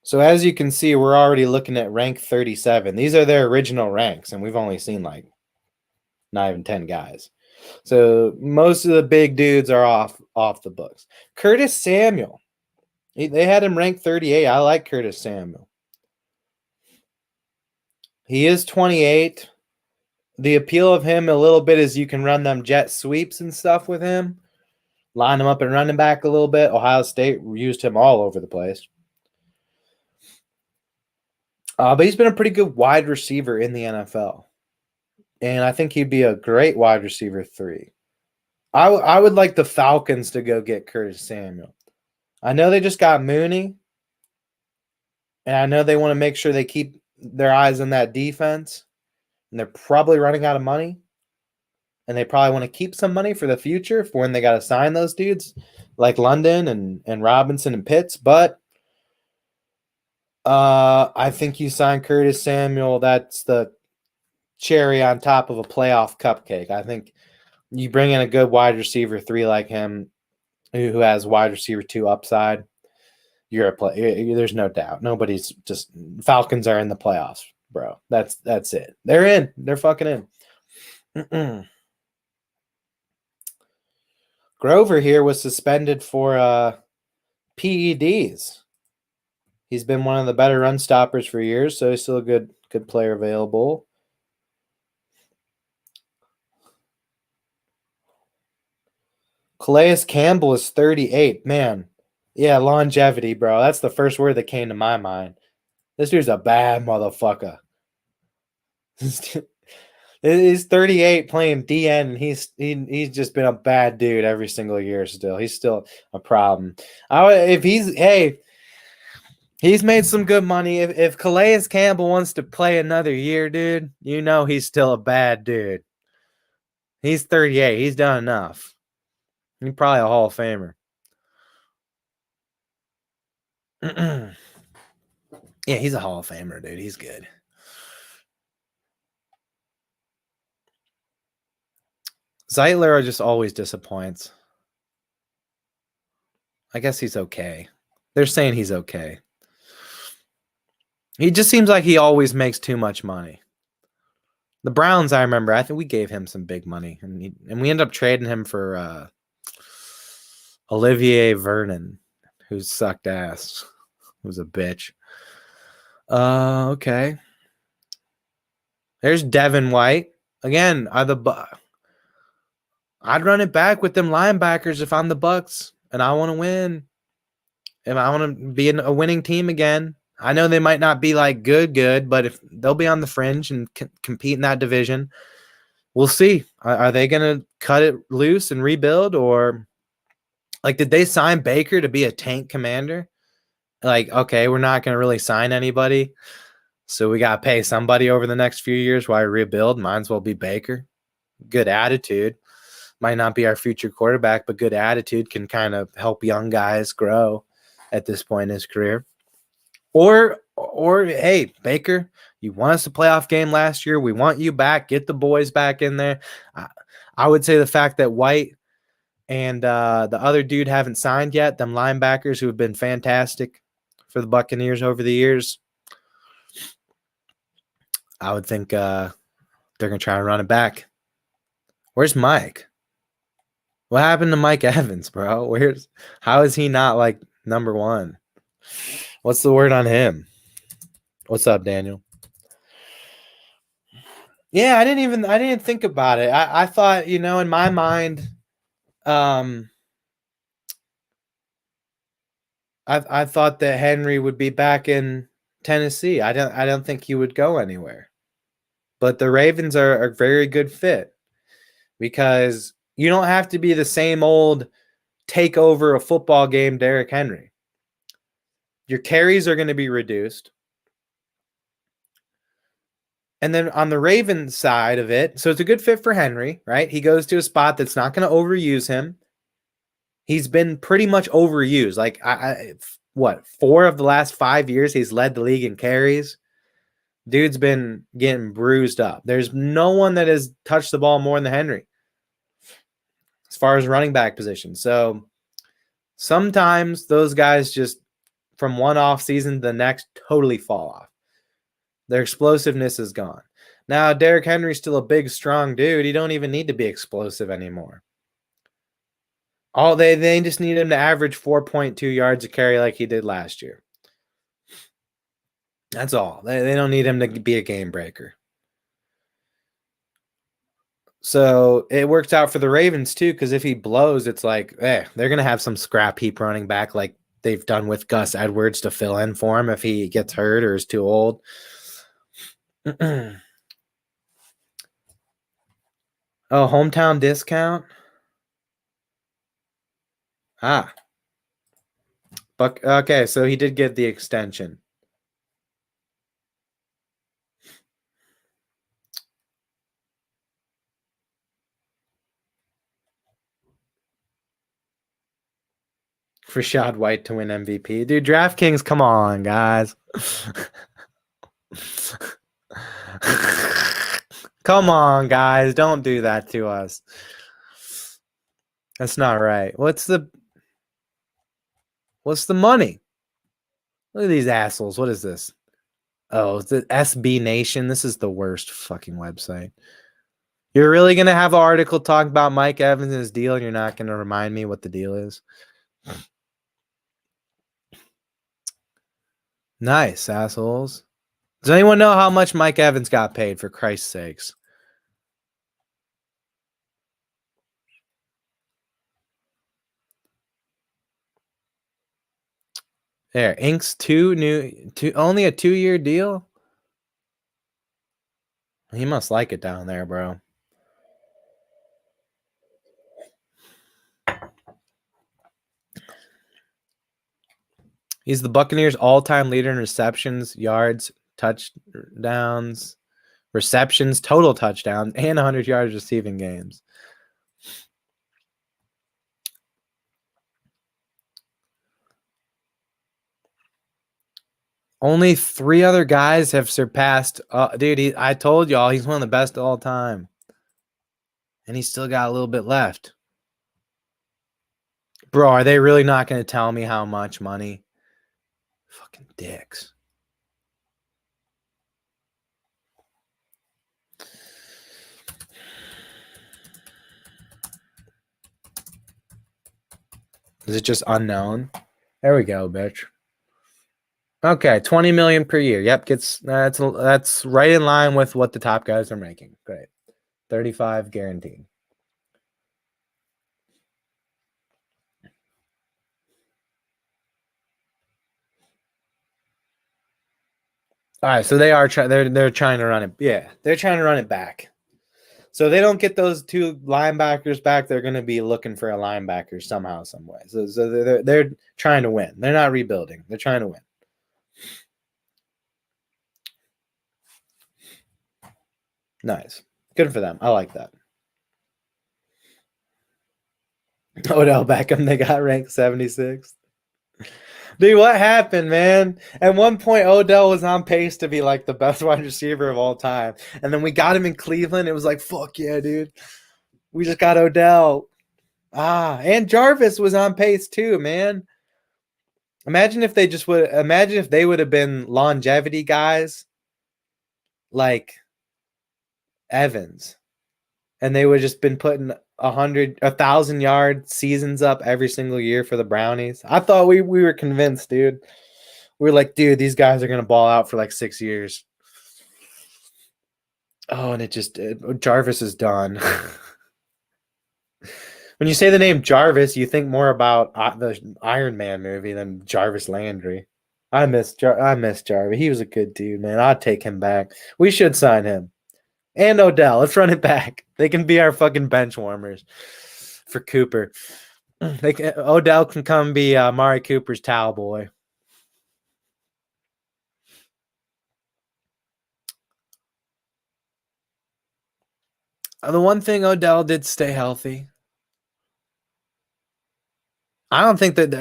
So as you can see, we're already looking at rank 37. These are their original ranks, and we've only seen like not even 10 guys. So most of the big dudes are off the books. Curtis Samuel. They had him ranked 38. I like Curtis Samuel. He is 28. The appeal of him a little bit is you can run them jet sweeps and stuff with him. Line him up and running back a little bit. Ohio State used him all over the place. But he's been a pretty good wide receiver in the NFL. And I think he'd be a great wide receiver 3. I would like the Falcons to go get Curtis Samuel. I know they just got Mooney. And I know they want to make sure they keep their eyes on that defense. And they're probably running out of money. And they probably want to keep some money for the future for when they got to sign those dudes like London and Robinson and Pitts. But I think you sign Curtis Samuel. That's the cherry on top of a playoff cupcake. I think you bring in a good wide receiver 3 like him who has wide receiver 2 upside. You're a play. There's no doubt. Nobody's just Falcons are in the playoffs, bro. That's it. They're in. They're fucking in. Grover here was suspended for PEDs. He's been one of the better run stoppers for years, so he's still a good player available. Calais Campbell is 38. Man, yeah, longevity, bro. That's the first word that came to my mind. This dude's a bad motherfucker. He's 38 playing DN, and he's just been a bad dude every single year still. He's still a problem. He's made some good money. If Calais Campbell wants to play another year, dude, you know he's still a bad dude. He's 38. He's done enough. He's probably a Hall of Famer. Yeah, he's a Hall of Famer, dude. He's good. Zeitler just always disappoints. I guess he's okay. They're saying he's okay. He just seems like he always makes too much money. The Browns, I remember, I think we gave him some big money, and we ended up trading him for Olivier Vernon, who sucked ass. Was a bitch. Okay. There's Devin White. Again, I'd run it back with them linebackers if I'm the Bucks and I want to win. If I want to be a winning team again. I know they might not be like good, but if they'll be on the fringe and compete in that division, we'll see. Are they going to cut it loose and rebuild, or like did they sign Baker to be a tank commander? Like, okay, we're not going to really sign anybody, so we got to pay somebody over the next few years while we rebuild. Might as well be Baker. Good attitude. Might not be our future quarterback, but good attitude can kind of help young guys grow at this point in his career. Or hey, Baker, you won us a playoff game last year. We want you back. Get the boys back in there. I would say the fact that White and the other dude haven't signed yet, them linebackers who have been fantastic for the Buccaneers over the years, I would think they're going to try and run it back. Where's Mike? What happened to Mike Evans, bro? How is he not like number 1? What's the word on him? What's up, Daniel? Yeah, I didn't think about it. I thought, in my mind, I thought that Henry would be back in Tennessee. I don't think he would go anywhere. But the Ravens are a very good fit because you don't have to be the same old take over a football game Derrick Henry. Your carries are going to be reduced. And then on the Ravens side of it, so it's a good fit for Henry, right? He goes to a spot that's not going to overuse him. He's been pretty much overused. Like, 4 of the last 5 years, he's led the league in carries. Dude's been getting bruised up. There's no one that has touched the ball more than Henry as far as running back position. So sometimes those guys just from one off season to the next totally fall off. Their explosiveness is gone. Now, Derrick Henry's still a big, strong dude. He don't even need to be explosive anymore. All they just need him to average 4.2 yards a carry like he did last year. That's all. They don't need him to be a game breaker. So it works out for the Ravens too, because if he blows, it's like, they're gonna have some scrap heap running back like they've done with Gus Edwards to fill in for him if he gets hurt or is too old. Oh, hometown discount. But okay, so he did get the extension. For Rashad White to win MVP. Dude, DraftKings, come on, guys. Come on, guys. Don't do that to us. That's not right. What's the money? Look at these assholes. What is this? Oh, it's the SB Nation. This is the worst fucking website. You're really going to have an article talking about Mike Evans and his deal, and you're not going to remind me what the deal is? Nice, assholes. Does anyone know how much Mike Evans got paid, for Christ's sakes? There, Inks only a 2-year deal? He must like it down there, bro. He's the Buccaneers' all-time leader in receptions, yards, touchdowns, receptions, total touchdowns, and 100 yards receiving games. Only 3 other guys have surpassed. Dude, I told y'all he's one of the best of all time. And he's still got a little bit left. Bro, are they really not going to tell me how much money? Fucking dicks. Is it just unknown? There we go, bitch. Okay, 20 million per year. Yep, that's right in line with what the top guys are making. Great. 35 guaranteed. All right, so they're trying to run it. Yeah, they're trying to run it back. So they don't get those 2 linebackers back. They're going to be looking for a linebacker somehow, some way. So they're trying to win. They're not rebuilding. They're trying to win. Nice. Good for them. I like that. Odell Beckham, they got ranked 76th. Dude, what happened, man? At one point, Odell was on pace to be like the best wide receiver of all time. And then we got him in Cleveland. It was like, fuck yeah, dude. We just got Odell. And Jarvis was on pace too, man. Imagine if they would have been longevity guys like Evans. And they would have just been putting 1,000-yard seasons up every single year for the Brownies. I thought we were convinced, dude. We were like, dude, these guys are gonna ball out for like 6 years. Oh, and Jarvis is done. When you say the name Jarvis, you think more about the Iron Man movie than Jarvis Landry. I miss Jarvis. He was a good dude, man. I'd take him back. We should sign him. And Odell. Let's run it back. They can be our fucking bench warmers for Cooper. Odell can come be Mari Cooper's towel boy. The one thing Odell did stay healthy. I don't think that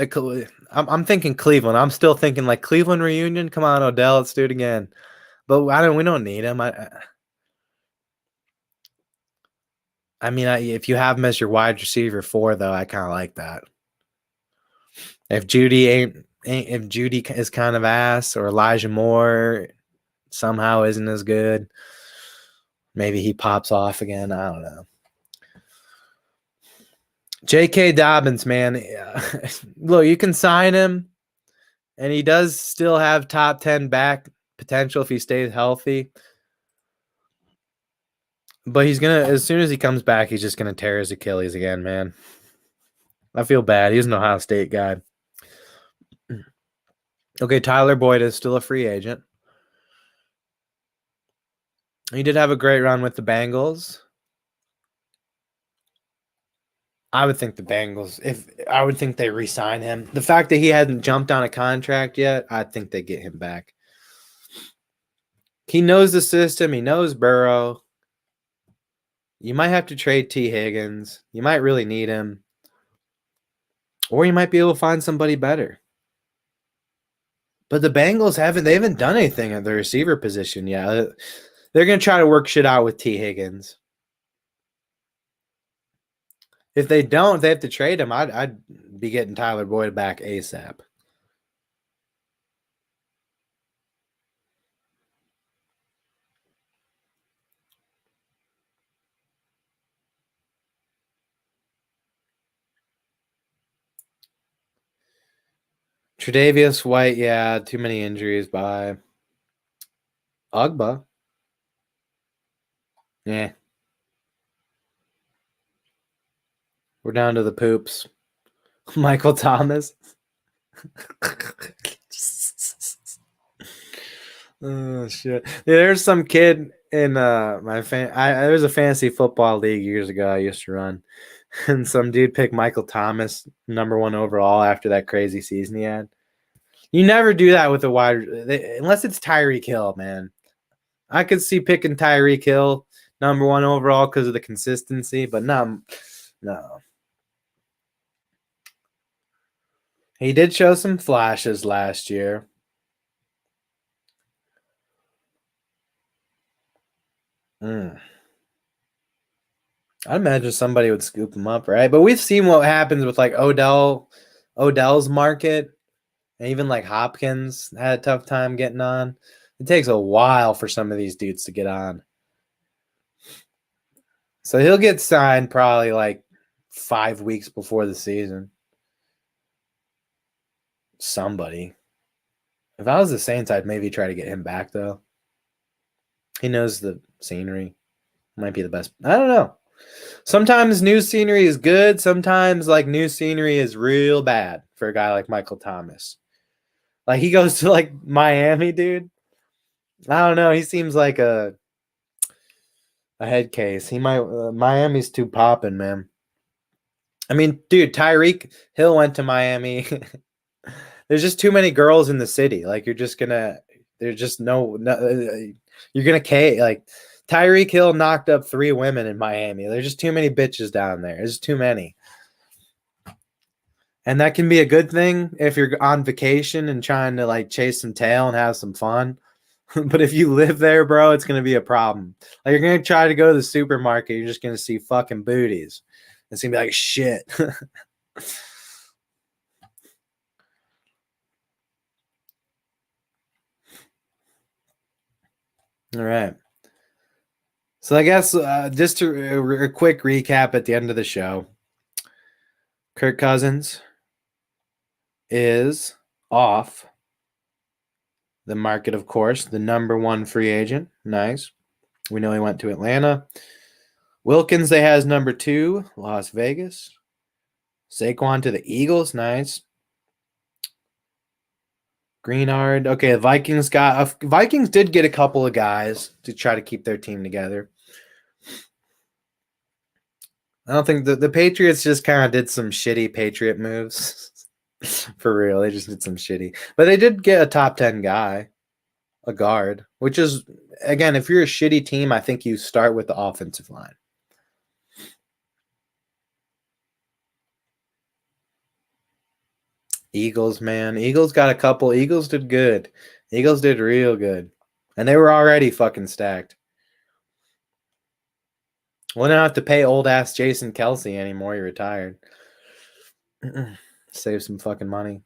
I'm thinking Cleveland. I'm still thinking like Cleveland reunion. Come on, Odell, let's do it again. But we don't need him. I mean, if you have him as your wide receiver 4, though, I kind of like that. If Judy if Judy is kind of ass, or Elijah Moore somehow isn't as good, maybe he pops off again. I don't know. J.K. Dobbins, man. Look, you can sign him, and he does still have top 10 back potential if he stays healthy. But he's going to, as soon as he comes back, he's just going to tear his Achilles again, man. I feel bad. He's an Ohio State guy. Okay, Tyler Boyd is still a free agent. He did have a great run with the Bengals. I would think the Bengals, if I would think they re-sign him. The fact that he hadn't jumped on a contract yet, I think they get him back. He knows the system. He knows Burrow. You might have to trade T. Higgins. You might really need him. Or you might be able to find somebody better. But the Bengals haven't done anything at the receiver position yet. They're going to try to work shit out with T. Higgins. If they don't, they have to trade him. I'd be getting Tyler Boyd back ASAP. Tre'Davious White, yeah, too many injuries. Bye. Ugba, yeah. We're down to the poops. Michael Thomas. Oh shit! Yeah, there's some kid in there was a fantasy football league years ago I used to run, and some dude picked Michael Thomas #1 overall after that crazy season he had. You never do that with a unless it's Tyreek Hill, man. I could see picking Tyreek Hill #1 overall because of the consistency, but no. He did show some flashes last year. I'd imagine somebody would scoop him up, right? But we've seen what happens with like Odell's market, and even like Hopkins had a tough time getting on. It takes a while for some of these dudes to get on. So he'll get signed probably like 5 weeks before the season. Somebody. If I was the Saints, I'd maybe try to get him back though. He knows the scenery. Might be the best. I don't know. Sometimes new scenery is good. Sometimes like new scenery is real bad for a guy like Michael Thomas. Like he goes to like Miami, dude. I don't know. He seems like a head case. He might Miami's too popping, man. I mean, dude, Tyreek Hill went to Miami. There's just too many girls in the city. Like there's just you're gonna like Tyreek Hill knocked up 3 women in Miami. There's just too many bitches down there. There's too many. And that can be a good thing if you're on vacation and trying to like chase some tail and have some fun. But if you live there, bro, it's going to be a problem. Like you're going to try to go to the supermarket, you're just going to see fucking booties. It's going to be like shit. All right. So I guess just a quick recap at the end of the show. Kirk Cousins is off the market, of course, the #1 free agent. Nice. We know he went to Atlanta. Wilkins, they has #2, Las Vegas. Saquon to the Eagles. Nice. Greenard. Okay, Vikings did get a couple of guys to try to keep their team together. I don't think the Patriots just kind of did some shitty Patriot moves. For real, they just did some shitty. But they did get a top 10 guy, a guard, which is, again, if you're a shitty team, I think you start with the offensive line. Eagles, man. Eagles got a couple. Eagles did good. Eagles did real good. And they were already fucking stacked. We don't have to pay old ass Jason Kelsey anymore. He retired. Save some fucking money.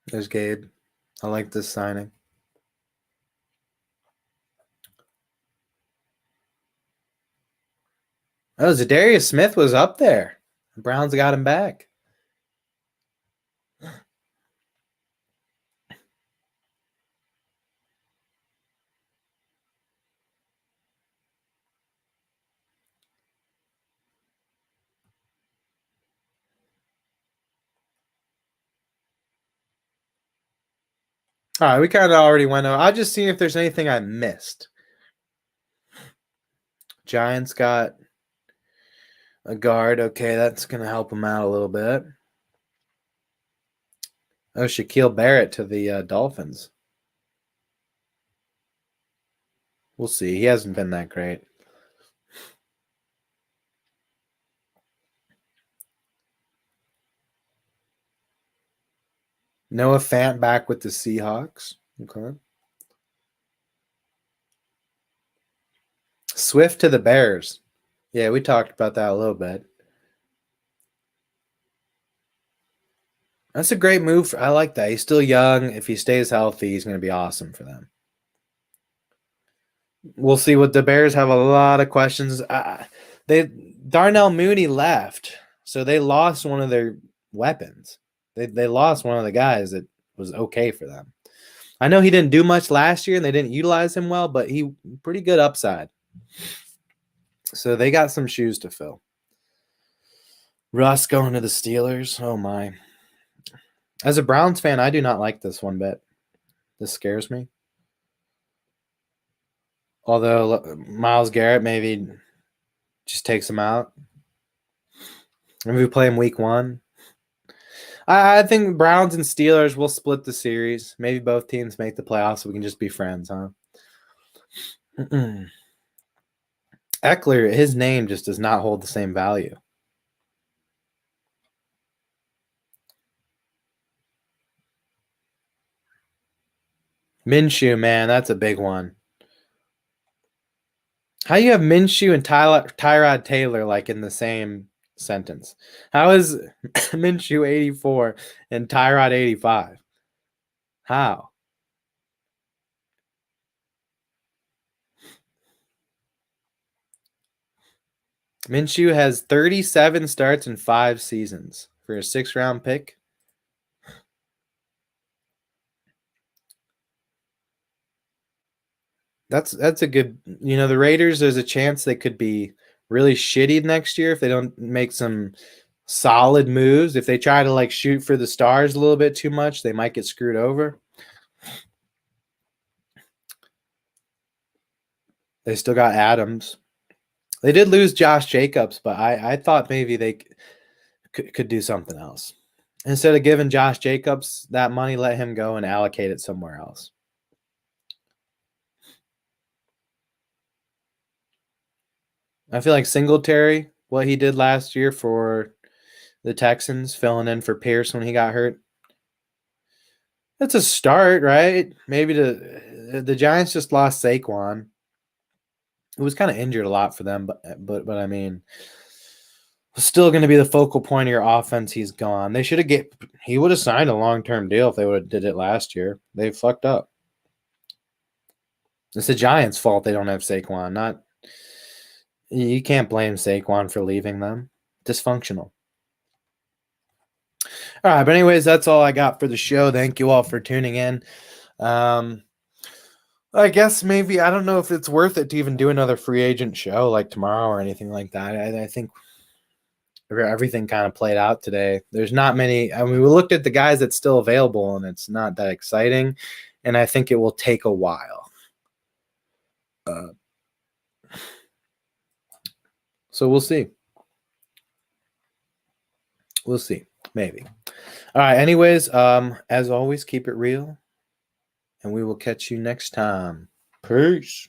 There's Gabe. I like this signing. Oh, Zadarius Smith was up there. The Browns got him back. All right, we kind of already went over. I'll just see if there's anything I missed. Giants got a guard. Okay, that's going to help them out a little bit. Oh, Shaquille Barrett to the Dolphins. We'll see. He hasn't been that great. Noah Fant back with the Seahawks. Okay. Swift to the Bears. Yeah, we talked about that a little bit. That's a great move. I like that. He's still young. If he stays healthy, he's going to be awesome for them. We'll see what the Bears have a lot of questions. Darnell Mooney left, so they lost one of their weapons. They lost one of the guys that was okay for them. I know he didn't do much last year and they didn't utilize him well, but he pretty good upside. So they got some shoes to fill. Russ going to the Steelers. Oh my. As a Browns fan, I do not like this one bit. This scares me. Although Myles Garrett maybe just takes him out. Maybe we play him week 1. I think Browns and Steelers will split the series. Maybe both teams make the playoffs so we can just be friends, huh? Eckler, his name just does not hold the same value. Minshew, man, that's a big one. How you have Minshew and Tyrod Taylor like in the same sentence? How is Minshew 84 and Tyrod 85? How? Minshew has 37 starts in 5 seasons for a 6th-round pick. That's a good. The Raiders. There's a chance they could be really shitty next year if they don't make some solid moves. If they try to like shoot for the stars a little bit too much, they might get screwed over. They still got Adams. They did lose Josh Jacobs, but I thought maybe they could do something else. Instead of giving Josh Jacobs that money, let him go and allocate it somewhere else. I feel like Singletary, what he did last year for the Texans, filling in for Pierce when he got hurt. That's a start, right? Maybe the Giants just lost Saquon. It was kind of injured a lot for them, but I mean, still going to be the focal point of your offense. He's gone. They should have he would have signed a long-term deal if they would have did it last year. They fucked up. It's the Giants' fault they don't have Saquon. Not you can't blame Saquon for leaving them. Dysfunctional. All right, but anyways, that's all I got for the show. Thank you all for tuning in. I guess maybe I don't know if it's worth it to even do another free agent show like tomorrow or anything like that. I think everything kind of played out today. There's not many. I mean, we looked at the guys that's still available, and it's not that exciting. And I think it will take a while. So we'll see. We'll see. Maybe. All right. Anyways, as always, keep it real, and we will catch you next time. Peace.